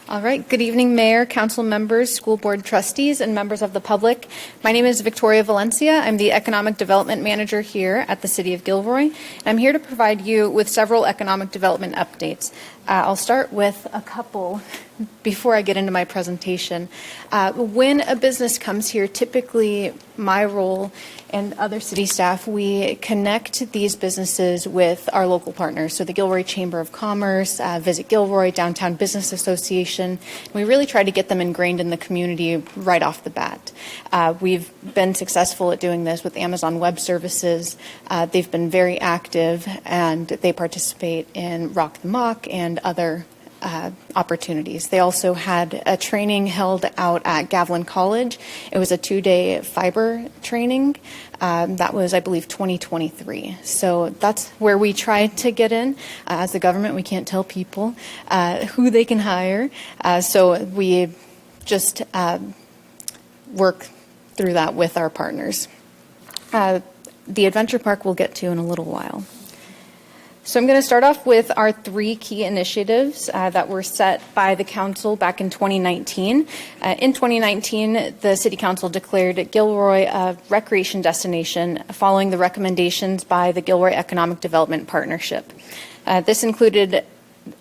All right. Good evening, Mayor, Council members, school board trustees, and members of the public. My name is Victoria Valencia. I'm the Economic Development Manager here at the City of Gilroy. And I'm here to provide you with several economic development updates. I'll start with a couple before I get into my presentation. When a business comes here, typically my role and other city staff, we connect these businesses with our local partners. So the Gilroy Chamber of Commerce, Visit Gilroy, Downtown Business Association. We really try to get them ingrained in the community right off the bat. We've been successful at doing this with Amazon Web Services. They've been very active, and they participate in Rock the Mock and other opportunities. They also had a training held out at Gavilan College. It was a 2-day fiber training. That was, I believe, 2023. So that's where we try to get in. As the government, we can't tell people who they can hire. So we just work through that with our partners. The Adventure Park we'll get to in a little while. So I'm going to start off with our 3 key initiatives that were set by the council back in 2019. In 2019, the City Council declared Gilroy a recreation destination following the recommendations by the Gilroy Economic Development Partnership. This included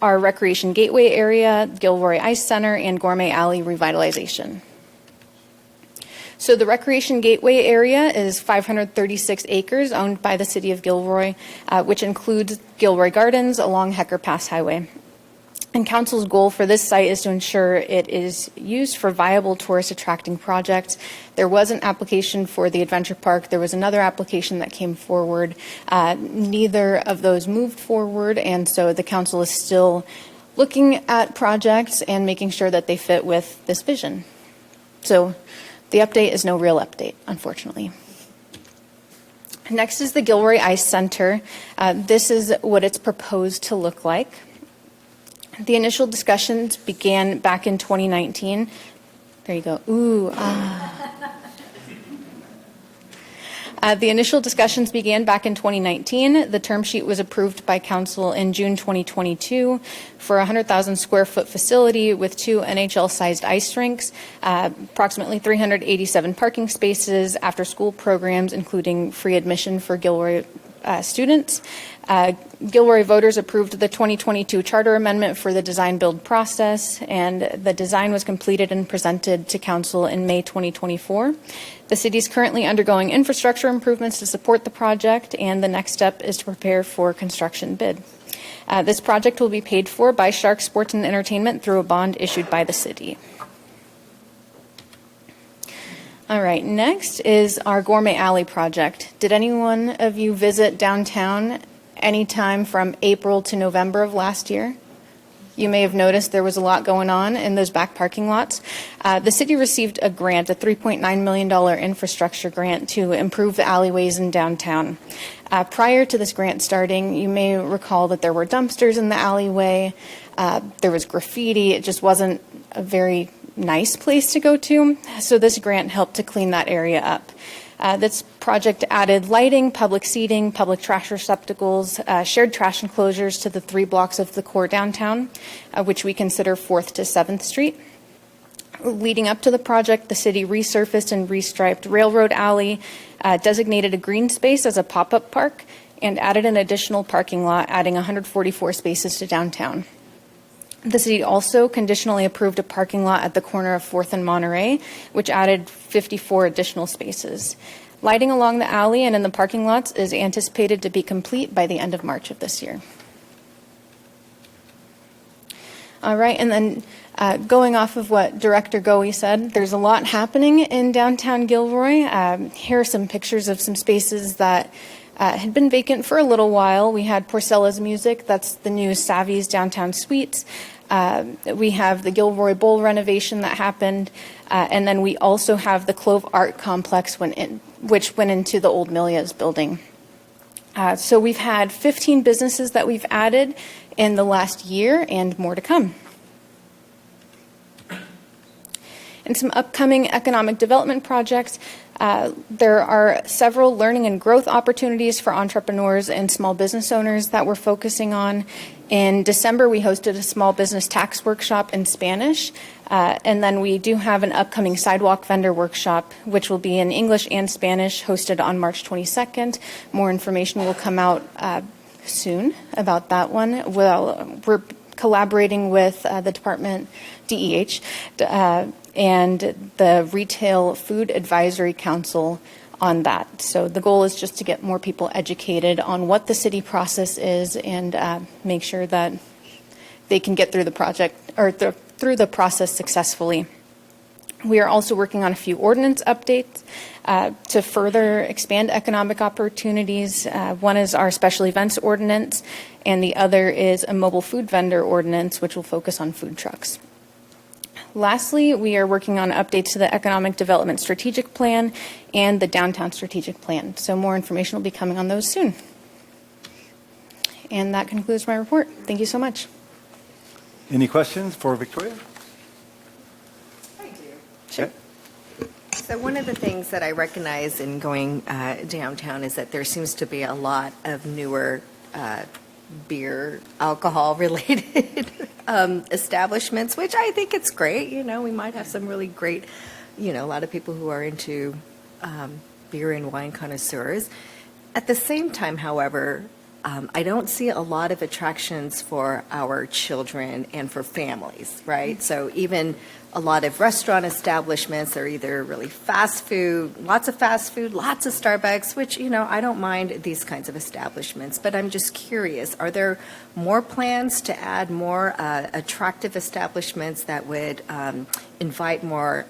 our Recreation Gateway area, Gilroy Ice Center, and Gourmet Alley revitalization. So the Recreation Gateway area is 536 acres owned by the City of Gilroy, which includes Gilroy Gardens along Hecker Pass Highway. And Council's goal for this site is to ensure it is used for viable tourist attracting projects. There was an application for the Adventure Park. There was another application that came forward. Neither of those moved forward, and so the Council is still looking at projects and making sure that they fit with this vision. So the update is no real update, unfortunately. Next is the Gilroy Ice Center. This is what it's proposed to look like. The initial discussions began back in 2019. There you go. Ooh, The initial discussions began back in 2019. The term sheet was approved by Council in June 2022 for a 100,000 square foot facility with 2 NHL-sized ice rinks, approximately 387 parking spaces, after-school programs, including free admission for Gilroy students. Gilroy voters approved the 2022 charter amendment for the design-build process, and the design was completed and presented to Council in May 2024. The city is currently undergoing infrastructure improvements to support the project, and the next step is to prepare for construction bid. This project will be paid for by Shark Sports and Entertainment through a bond issued by the city. All right, next is our Gourmet Alley project. Did anyone of you visit downtown anytime from April to November of last year? You may have noticed there was a lot going on in those back parking lots. The city received a grant, a $3.9 million infrastructure grant to improve the alleyways in downtown. Prior to this grant starting, you may recall that there were dumpsters in the alleyway. There was graffiti. It just wasn't a very nice place to go to. So this grant helped to clean that area up. This project added lighting, public seating, public trash receptacles, shared trash enclosures to the 3 blocks of the core downtown, which we consider 4th to 7th Street. Leading up to the project, the city resurfaced and restriped Railroad Alley, designated a green space as a pop-up park, and added an additional parking lot, adding 144 spaces to downtown. The city also conditionally approved a parking lot at the corner of 4th and Monterey, which added 54 additional spaces. Lighting along the alley and in the parking lots is anticipated to be complete by the end of March of this year. All right, and then going off of what Director Goey said, there's a lot happening in downtown Gilroy. Here are some pictures of some spaces that had been vacant for a little while. We had Porcella's Music, that's the new Savvy's Downtown Suites. We have the Gilroy Bowl renovation that happened, and then we also have the Clove Art Complex, which went into the old Milia's building. So we've had 15 businesses that we've added in the last year, and more to come. And some upcoming economic development projects. There are several learning and growth opportunities for entrepreneurs and small business owners that we're focusing on. In December, we hosted a small business tax workshop in Spanish. And then we do have an upcoming sidewalk vendor workshop, which will be in English and Spanish, hosted on March 22nd. More information will come out soon about that one. Well, we're collaborating with the department, DEH, and the Retail Food Advisory Council on that. So the goal is just to get more people educated on what the city process is and make sure that they can get through the project or through the process successfully. We are also working on a few ordinance updates to further expand economic opportunities. One is our special events ordinance, and the other is a mobile food vendor ordinance, which will focus on food trucks. Lastly, we are working on updates to the Economic Development Strategic Plan and the Downtown Strategic Plan. So more information will be coming on those soon. And that concludes my report. Thank you so much. Any questions for Victoria? I do. Sure. So one of the things that I recognize in going downtown is that there seems to be a lot of newer beer, alcohol-related establishments, which I think it's great. You know, we might have some really great, a lot of people who are into beer and wine connoisseurs. At the same time, however, I don't see a lot of attractions for our children and for families, right? So even a lot of restaurant establishments are either really fast food, lots of Starbucks, which, I don't mind these kinds of establishments. But I'm just curious, are there more plans to add more attractive establishments that would invite more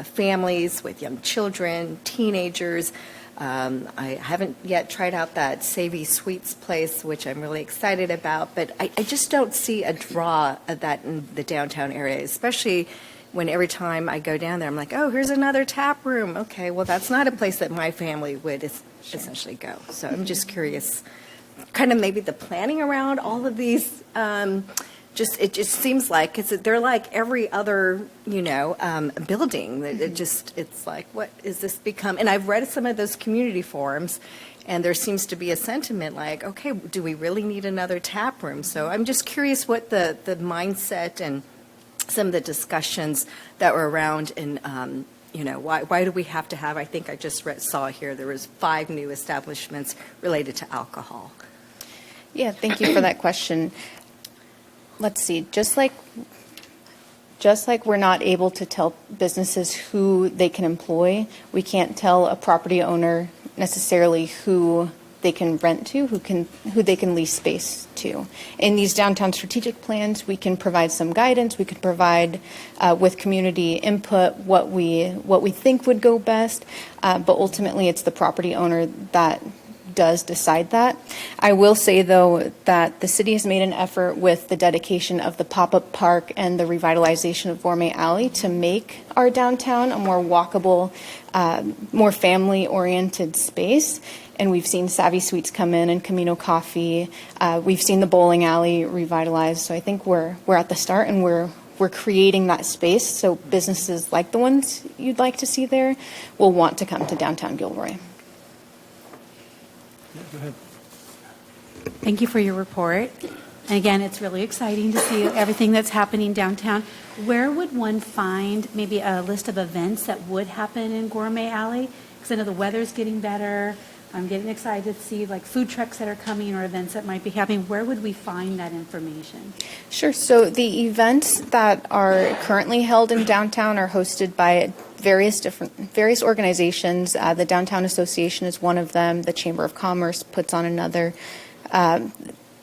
families with young children, teenagers? I haven't yet tried out that Savvy Sweets place, which I'm really excited about, but I just don't see a draw of that in the downtown area, especially when every time I go down there, I'm like, oh, here's another tap room. Okay, well, that's not a place that my family would essentially go. So I'm just curious, kind of maybe the planning around all of these it just seems like they're like every other building. It's like, what is this become? And I've read some of those community forums, and there seems to be a sentiment like, okay, do we really need another tap room? So I'm just curious what the mindset and some of the discussions that were around, and why do we have to have? I think I just saw here there was 5 new establishments related to alcohol. Yeah, thank you for that question. Let's see, just like we're not able to tell businesses who they can employ, we can't tell a property owner necessarily who they can rent to, who they can lease space to. In these downtown strategic plans, we can provide some guidance. We could provide with community input what we think would go best, but ultimately it's the property owner that does decide that. I will say, though, that the city has made an effort with the dedication of the pop-up park and the revitalization of Gourmet Alley to make our downtown a more walkable, more family-oriented space. And we've seen Savvy Sweets come in and Camino Coffee. We've seen the bowling alley revitalized. So I think we're at the start, and we're creating that space so businesses like the ones you'd like to see there will want to come to downtown Gilroy. Go ahead. Thank you for your report. And again, it's really exciting to see everything that's happening downtown. Where would one find maybe a list of events that would happen in Gourmet Alley? Because I know the weather's getting better. I'm getting excited to see like food trucks that are coming or events that might be happening. Where would we find that information? Sure. So the events that are currently held in downtown are hosted by various organizations. The Downtown Association is one of them. The Chamber of Commerce puts on another, and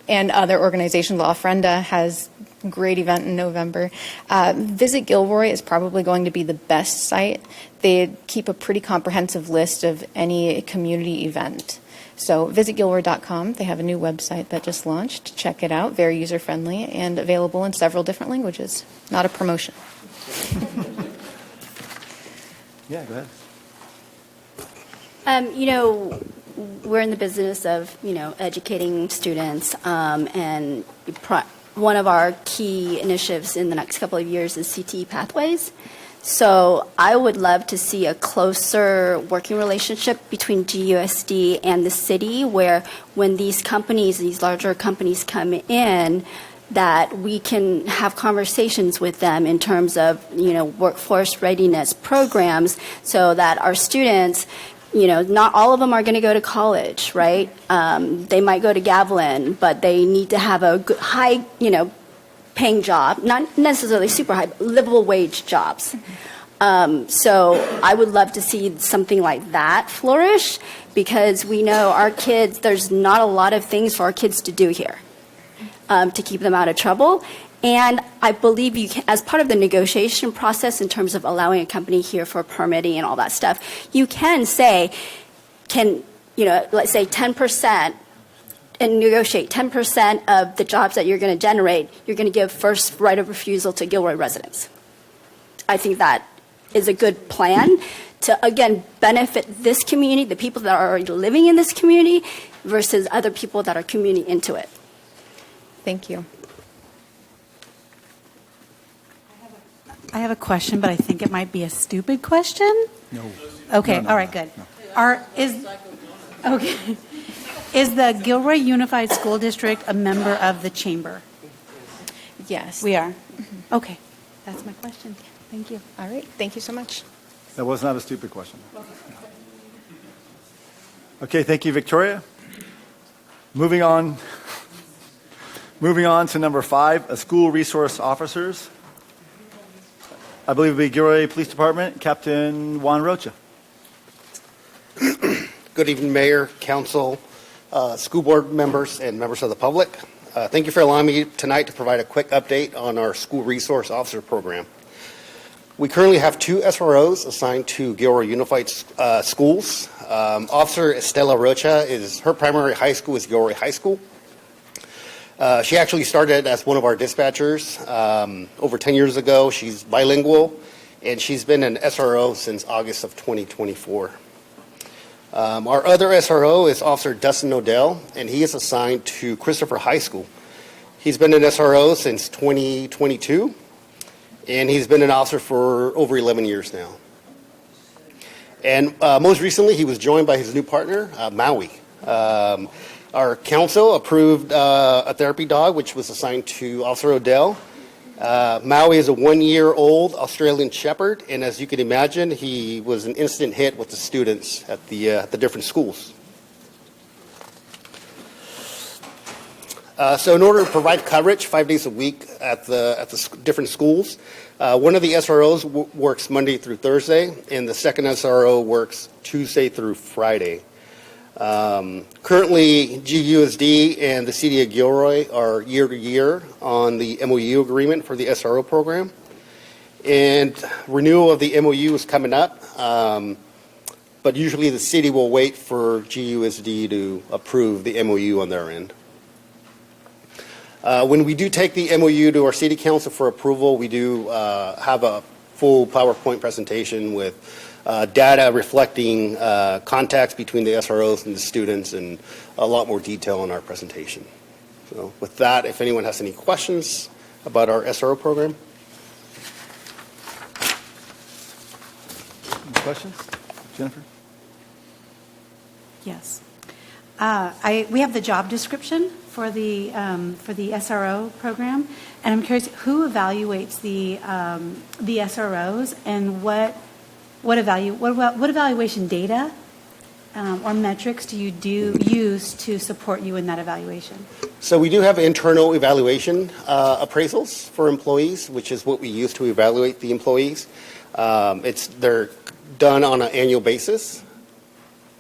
other organizations. La Ofrenda has a great event in November. Visit Gilroy is probably going to be the best site. They keep a pretty comprehensive list of any community event. So visit Gilroy.com. They have a new website that just launched. Check it out. Very user-friendly and available in several different languages. Not a promotion. Yeah, go ahead. We're in the business of, educating students, and one of our key initiatives in the next couple of years is CTE Pathways. So I would love to see a closer working relationship between GUSD and the city, where when these larger companies come in, that we can have conversations with them in terms of, workforce readiness programs, so that our students, not all of them are going to go to college, right? They might go to Gavilan, but they need to have a good, high, paying job, not necessarily super high, but livable wage jobs. So I would love to see something like that flourish, because we know our kids, there's not a lot of things for our kids to do here to keep them out of trouble. And I believe you can, as part of the negotiation process in terms of allowing a company here for permitting and all that stuff, you can say, let's say 10%, and negotiate 10% of the jobs that you're going to generate, you're going to give first right of refusal to Gilroy residents. I think that is a good plan to, again, benefit this community, the people that are already living in this community, versus other people that are commuting into it. Thank you. I have a question, but I think it might be a stupid question. No. Okay, No. all right, good. Is the Gilroy Unified School District a member of the chamber? Yes. We are. Okay, that's my question. Thank you. All right. Thank you so much. That was not a stupid question. Okay, thank you, Victoria. Moving on to number 5, school resource officers. I believe it will be Gilroy Police Department, Captain Juan Rocha. Good evening, Mayor, Council, school board members, and members of the public. Thank you for allowing me tonight to provide a quick update on our school resource officer program. We currently have 2 SROs assigned to Gilroy Unified Schools. Officer Estela Rocha, her primary high school is Gilroy High School. She actually started as one of our dispatchers over 10 years ago. She's bilingual, and she's been an SRO since August of 2024. Our other SRO is Officer Dustin Odell, and he is assigned to Christopher High School. He's been an SRO since 2022, and he's been an officer for over 11 years now. And most recently, he was joined by his new partner, Maui. Our council approved a therapy dog, which was assigned to Officer Odell. Maui is a 1-year-old Australian Shepherd, and as you can imagine, he was an instant hit with the students at the different schools. So in order to provide coverage 5 days a week at the different schools, one of the SROs works Monday through Thursday, and the second SRO works Tuesday through Friday. Currently, GUSD and the City of Gilroy are year to year on the MOU agreement for the SRO program. And renewal of the MOU is coming up, but usually the city will wait for GUSD to approve the MOU on their end. When we do take the MOU to our City Council for approval, we do have a full PowerPoint presentation with data reflecting contacts between the SROs and the students, and a lot more detail in our presentation. So with that, if anyone has any questions about our SRO program. Any questions? Jennifer? Yes. We have the job description for the SRO program, and I'm curious who evaluates the SROs, and what evaluation data or metrics do you use to support you in that evaluation? So we do have internal evaluation appraisals for employees, which is what we use to evaluate the employees. They're done on an annual basis,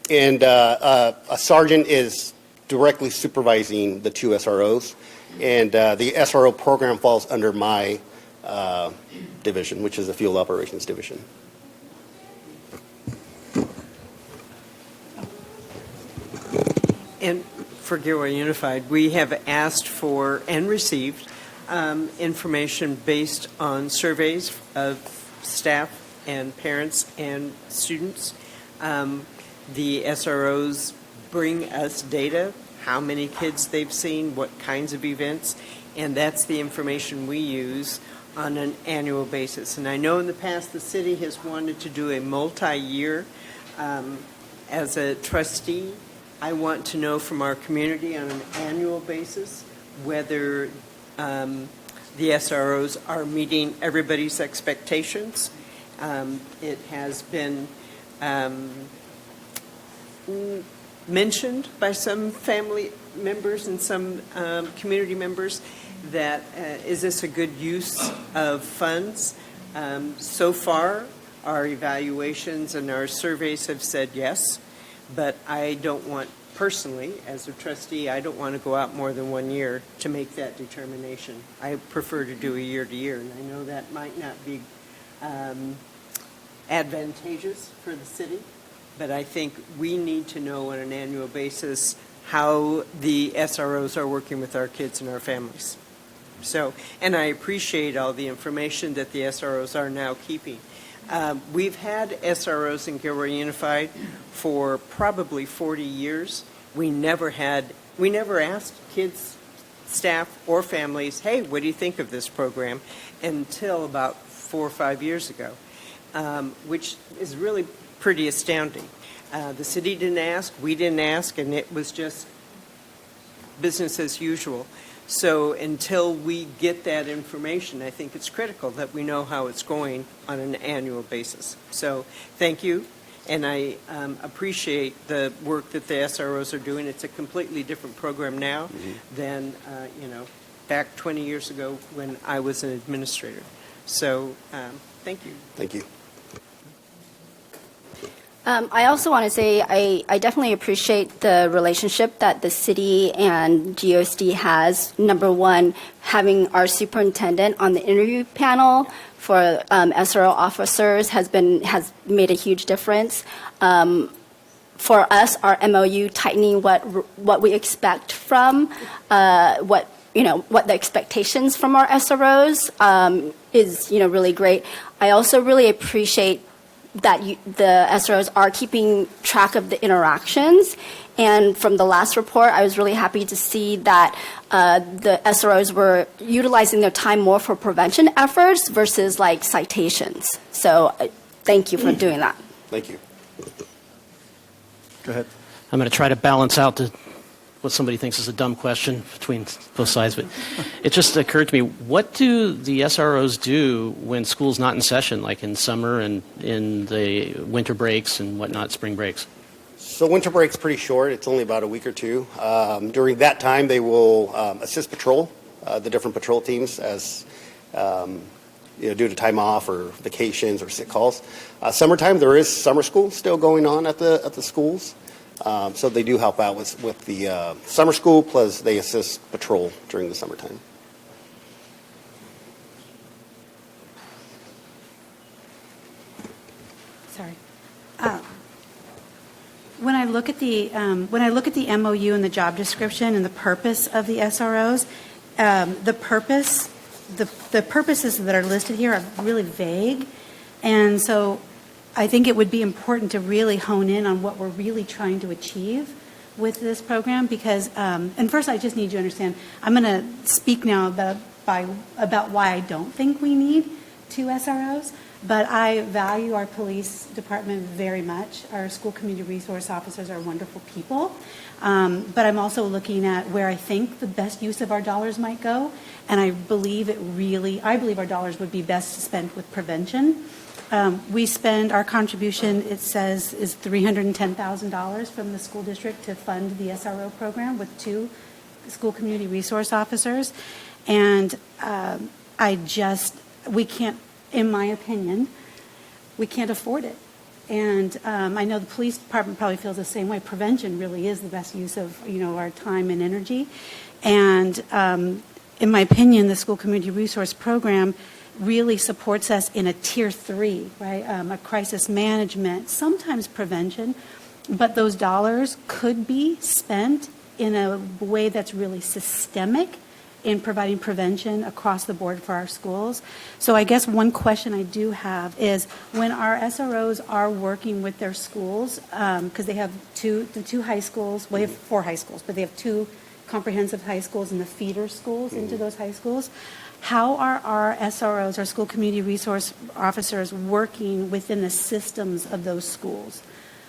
and a sergeant is directly supervising the 2 SROs, and the SRO program falls under my division, which is the Field Operations Division. And for Gilroy Unified, we have asked for and received information based on surveys of staff and parents and students. The SROs bring us data, how many kids they've seen, what kinds of events, and that's the information we use on an annual basis. And I know in the past the city has wanted to do a multi-year. As a trustee, I want to know from our community on an annual basis whether the SROs are meeting everybody's expectations. It has been mentioned by some family members and some community members that is this a good use of funds? So far, our evaluations and our surveys have said yes, but I don't want, personally, as a trustee, I don't want to go out more than 1 year to make that determination. I prefer to do a year-to-year, and I know that might not be advantageous for the city, but I think we need to know on an annual basis how the SROs are working with our kids and our families. So, and I appreciate all the information that the SROs are now keeping. We've had SROs in Gilroy Unified for probably 40 years. We never asked kids, staff, or families, hey, what do you think of this program? Until about 4 or 5 years ago, which is really pretty astounding. The city didn't ask, we didn't ask, and it was just business as usual. So until we get that information, I think it's critical that we know how it's going on an annual basis. So thank you, and I appreciate the work that the SROs are doing. It's a completely different program now than, back 20 years ago when I was an administrator. So thank you. Thank you. I also want to say I definitely appreciate the relationship that the city and GUSD has. Number one, having our superintendent on the interview panel for SRO officers has made a huge difference. For us, our MOU tightening what we expect from what the expectations from our SROs is really great. I also really appreciate that the SROs are keeping track of the interactions. And from the last report, I was really happy to see that the SROs were utilizing their time more for prevention efforts versus like citations. So thank you for doing that. Thank you. Go ahead. I'm going to try to balance out what somebody thinks is a dumb question between both sides, but it just occurred to me, what do the SROs do when school's not in session, like in summer and in the winter breaks and whatnot, spring breaks? So winter break's pretty short. It's only about a week or two. During that time, they will assist patrol, the different patrol teams as due to time off or vacations or sick calls. Summertime, there is summer school still going on at the schools. So they do help out with the summer school, plus they assist patrol during the summertime. Sorry. When I look at the MOU and the job description and the purpose of the SROs, the purposes that are listed here are really vague, and so I think it would be important to really hone in on what we're really trying to achieve with this program because, and first I just need you to understand, I'm going to speak now about why I don't think we need 2 SROs, but I value our police department very much. Our school community resource officers are wonderful people, but I'm also looking at where I think the best use of our dollars might go, and I believe our dollars would be best spent with prevention. We spend, our contribution, it says, is $310,000 from the school district to fund the SRO program with 2 school community resource officers. And we can't, in my opinion, we can't afford it. And I know the police department probably feels the same way. Prevention really is the best use of, our time and energy. And in my opinion, the school community resource program really supports us in a tier 3, right? A crisis management, sometimes prevention, but those dollars could be spent in a way that's really systemic in providing prevention across the board for our schools. So I guess one question I do have is when our SROs are working with their schools, because they have the 2 high schools, well, they have 4 high schools, but they have 2 comprehensive high schools and the feeder schools into those high schools. How are our SROs, our school community resource officers, working within the systems of those schools?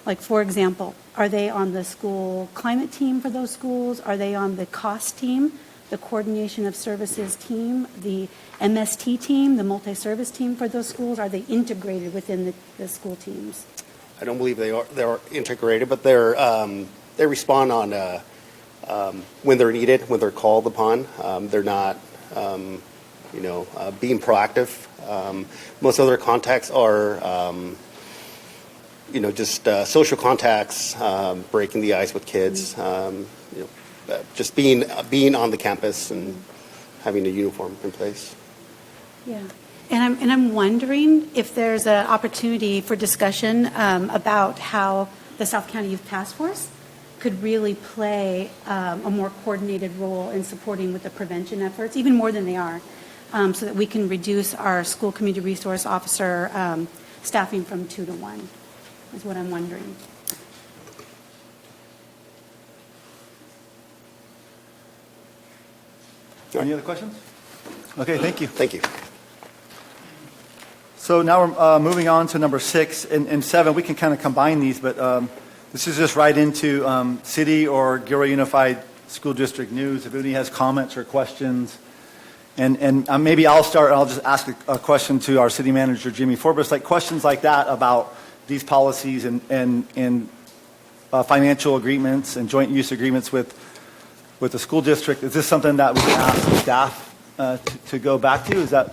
Like, for example, are they on the school climate team for those schools? Are they on the cost team, the coordination of services team, the MST team, the multi-service team for those schools? Are they integrated within the school teams? I don't believe they are integrated, but they respond on when they're needed, when they're called upon. They're not, being proactive. Most other contacts are, just social contacts, breaking the ice with kids, just being on the campus and having a uniform in place. Yeah. And I'm wondering if there's an opportunity for discussion about how the South County Youth Task Force could really play a more coordinated role in supporting with the prevention efforts, even more than they are, so that we can reduce our school community resource officer staffing from 2 to 1, is what I'm wondering. Any other questions? Okay, thank you. Thank you. So now we're moving on to number 6 and 7. We can kind of combine these, but this is just right into city or Gilroy Unified School District news. If anybody has comments or questions, and maybe I'll start. I'll just ask a question to our city manager, Jimmy Forbes, like questions like that about these policies and financial agreements and joint use agreements with the school district. Is this something that we can ask staff to go back to? Is that?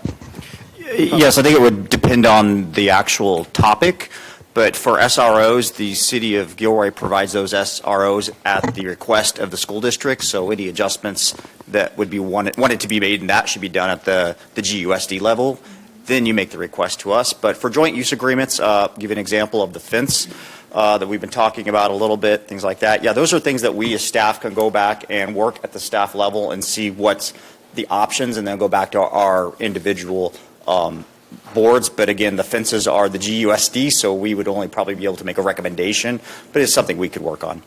Yes, I think it would depend on the actual topic. But for SROs, the city of Gilroy provides those SROs at the request of the school district. So any adjustments that would be wanted to be made, and that should be done at the GUSD level. Then you make the request to us. But for joint use agreements, give an example of the fence that we've been talking about a little bit, things like that. Yeah, those are things that we as staff can go back and work at the staff level and see what's the options, and then go back to our individual boards. But again, the fences are the GUSD, so we would only probably be able to make a recommendation, but it's something we could work on.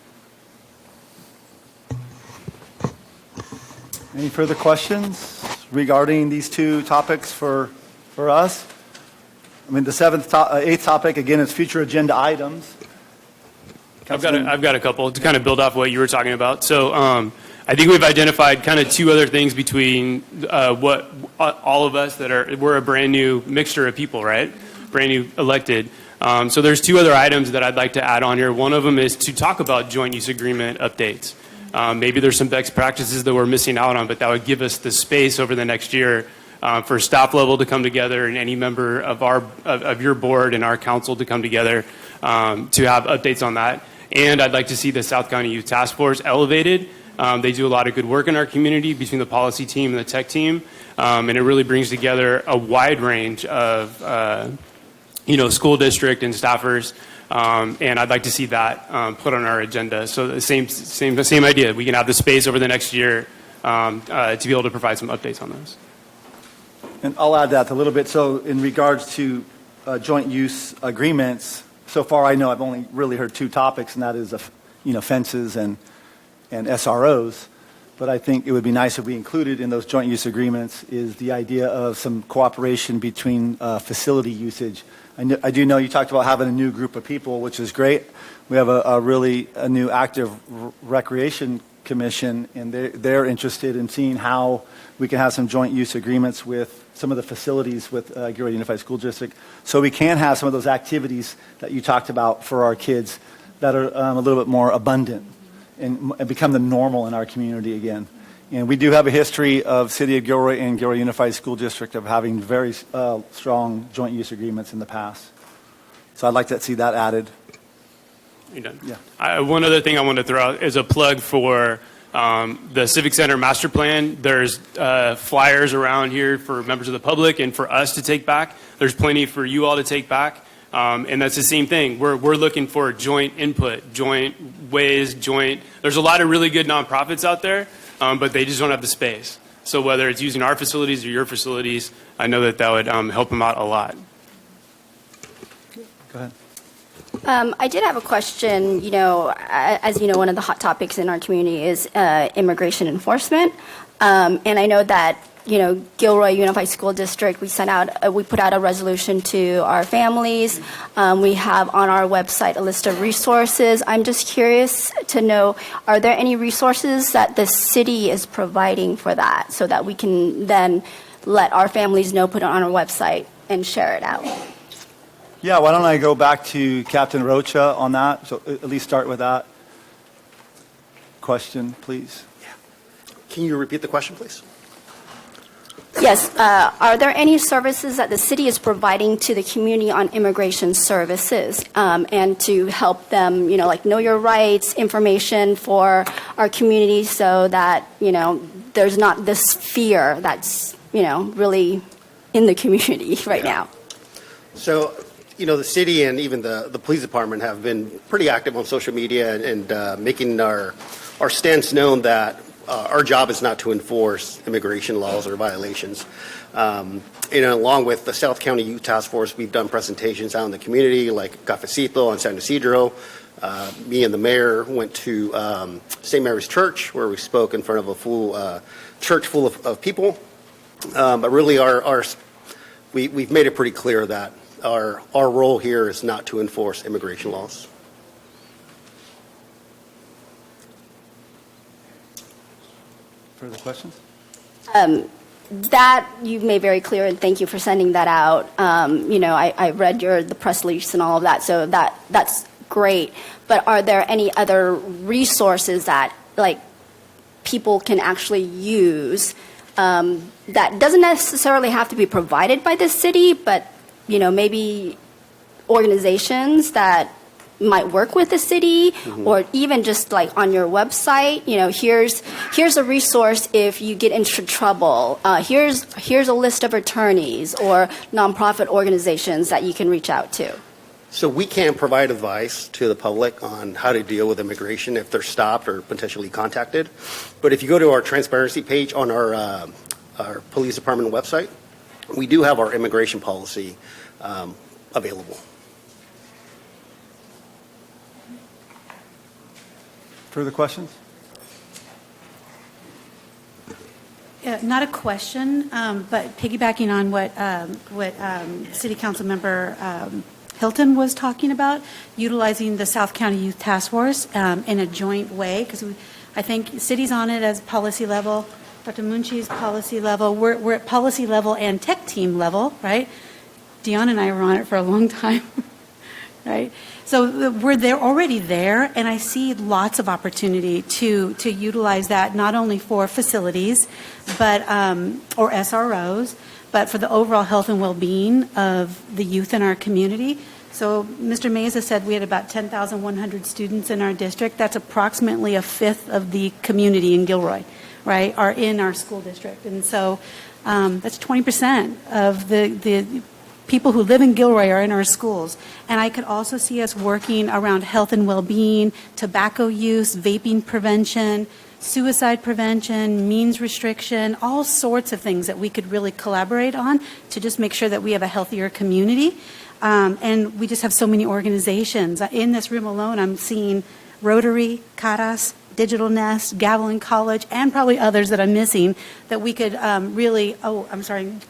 Any further questions regarding these two topics for us? I mean, the 8th topic, again, is future agenda items. I've got a couple to kind of build off what you were talking about. So I think we've identified kind of 2 other things between what all of us we're a brand new mixture of people, right? Brand new elected. So there's 2 other items that I'd like to add on here. One of them is to talk about joint use agreement updates. Maybe there's some best practices that we're missing out on, but that would give us the space over the next year for staff level to come together and any member of your board and our council to come together to have updates on that. And I'd like to see the South County Youth Task Force elevated. They do a lot of good work in our community between the policy team and the tech team, and it really brings together a wide range of school district and staffers, and I'd like to see that put on our agenda. So the same idea. We can have the space over the next year to be able to provide some updates on those. And I'll add that a little bit. So in regards to joint use agreements, so far I know I've only really heard 2 topics, and that is fences and SROs. But I think it would be nice if we included in those joint use agreements is the idea of some cooperation between facility usage. I do know you talked about having a new group of people, which is great. We have a new active recreation commission, and they're interested in seeing how we can have some joint use agreements with some of the facilities with Gilroy Unified School District, so we can have some of those activities that you talked about for our kids that are a little bit more abundant and become the normal in our community again. And we do have a history of City of Gilroy and Gilroy Unified School District of having very strong joint use agreements in the past. So I'd like to see that added. You done? Yeah. One other thing I want to throw out is a plug for the Civic Center Master Plan. There's flyers around here for members of the public and for us to take back. There's plenty for you all to take back. And that's the same thing. We're looking for joint input, joint ways, there's a lot of really good nonprofits out there, but they just don't have the space. So whether it's using our facilities or your facilities, I know that would help them out a lot. Go ahead. I did have a question. As you know, one of the hot topics in our community is immigration enforcement. And I know that, Gilroy Unified School District, we put out a resolution to our families. We have on our website a list of resources. I'm just curious to know, are there any resources that the city is providing for that so that we can then let our families know, put it on our website, and share it out? Yeah, why don't I go back to Captain Rocha on that? So at least start with that. question, please? Can you repeat the question, please? Yes. Are there any services that the city is providing to the community on immigration services and to help them, like know your rights, information for our community so that, there's not this fear that's, really in the community right now? So, the city and even the police department have been pretty active on social media and making our stance known that our job is not to enforce immigration laws or violations. Along with the South County Youth Task Force, we've done presentations out in the community, like Cafecito and San Isidro. Me and the mayor went to St. Mary's Church, where we spoke in front of a full church full of people. But really, we've made it pretty clear that our role here is not to enforce immigration laws. Further questions? That you've made very clear, and thank you for sending that out. I read the press release and all of that, so that's great. But are there any other resources that people can actually use that doesn't necessarily have to be provided by the city, but maybe organizations that might work with the city, or even just on your website, here's a resource if you get into trouble. Here's a list of attorneys or nonprofit organizations that you can reach out to. So we can provide advice to the public on how to deal with immigration if they're stopped or potentially contacted. But if you go to our transparency page on our police department website, we do have our immigration policy available. Further questions? Not a question, but piggybacking on what City Council Member Hilton was talking about, utilizing the South County Youth Task Force in a joint way, because I think city's on it as policy level, Dr. Munchi's policy level, we're at policy level and tech team level, right? Dion and I were on it for a long time, right? So we're already there, and I see lots of opportunity to utilize that not only for facilities, but or SROs, but for the overall health and well-being of the youth in our community. So Mr. Meza said we had about 10,100 students in our district. That's approximately a fifth of the community in Gilroy, right, are in our school district. And so that's 20% of the people who live in Gilroy are in our schools. And I could also see us working around health and well-being, tobacco use, vaping prevention, suicide prevention, means restriction, all sorts of things that we could really collaborate on to just make sure that we have a healthier community. And we just have so many organizations. In this room alone, I'm seeing Rotary, Caras, Digital Nest, Gavilan College, and probably others that I'm missing that we could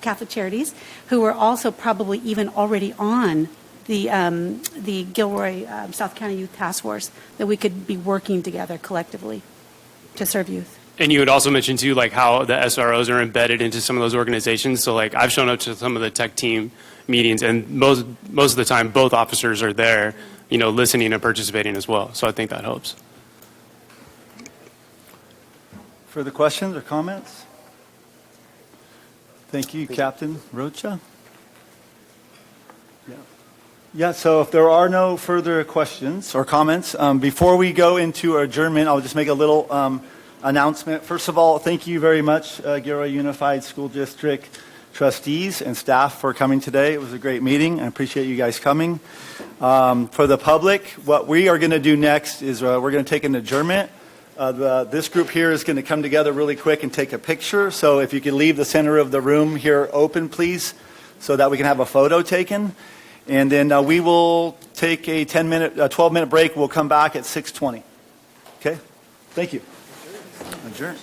Catholic Charities, who are also probably even already on the Gilroy South County Youth Task Force, that we could be working together collectively to serve youth. And you had also mentioned too, how the SROs are embedded into some of those organizations. So I've shown up to some of the tech team meetings, and most of the time both officers are there, listening and participating as well. So I think that helps. Further questions or comments? Thank you, Captain Rocha. Yeah, so if there are no further questions or comments, before we go into adjournment, I'll just make a little announcement. First of all, thank you very much, Gilroy Unified School District trustees and staff for coming today. It was a great meeting. I appreciate you guys coming. For the public, what we are going to do next is we're going to take an adjournment. This group here is going to come together really quick and take a picture. So if you could leave the center of the room here open, please, so that we can have a photo taken. And then we will take a 12-minute break. We'll come back at 6:20. Okay? Thank you. Adjourn.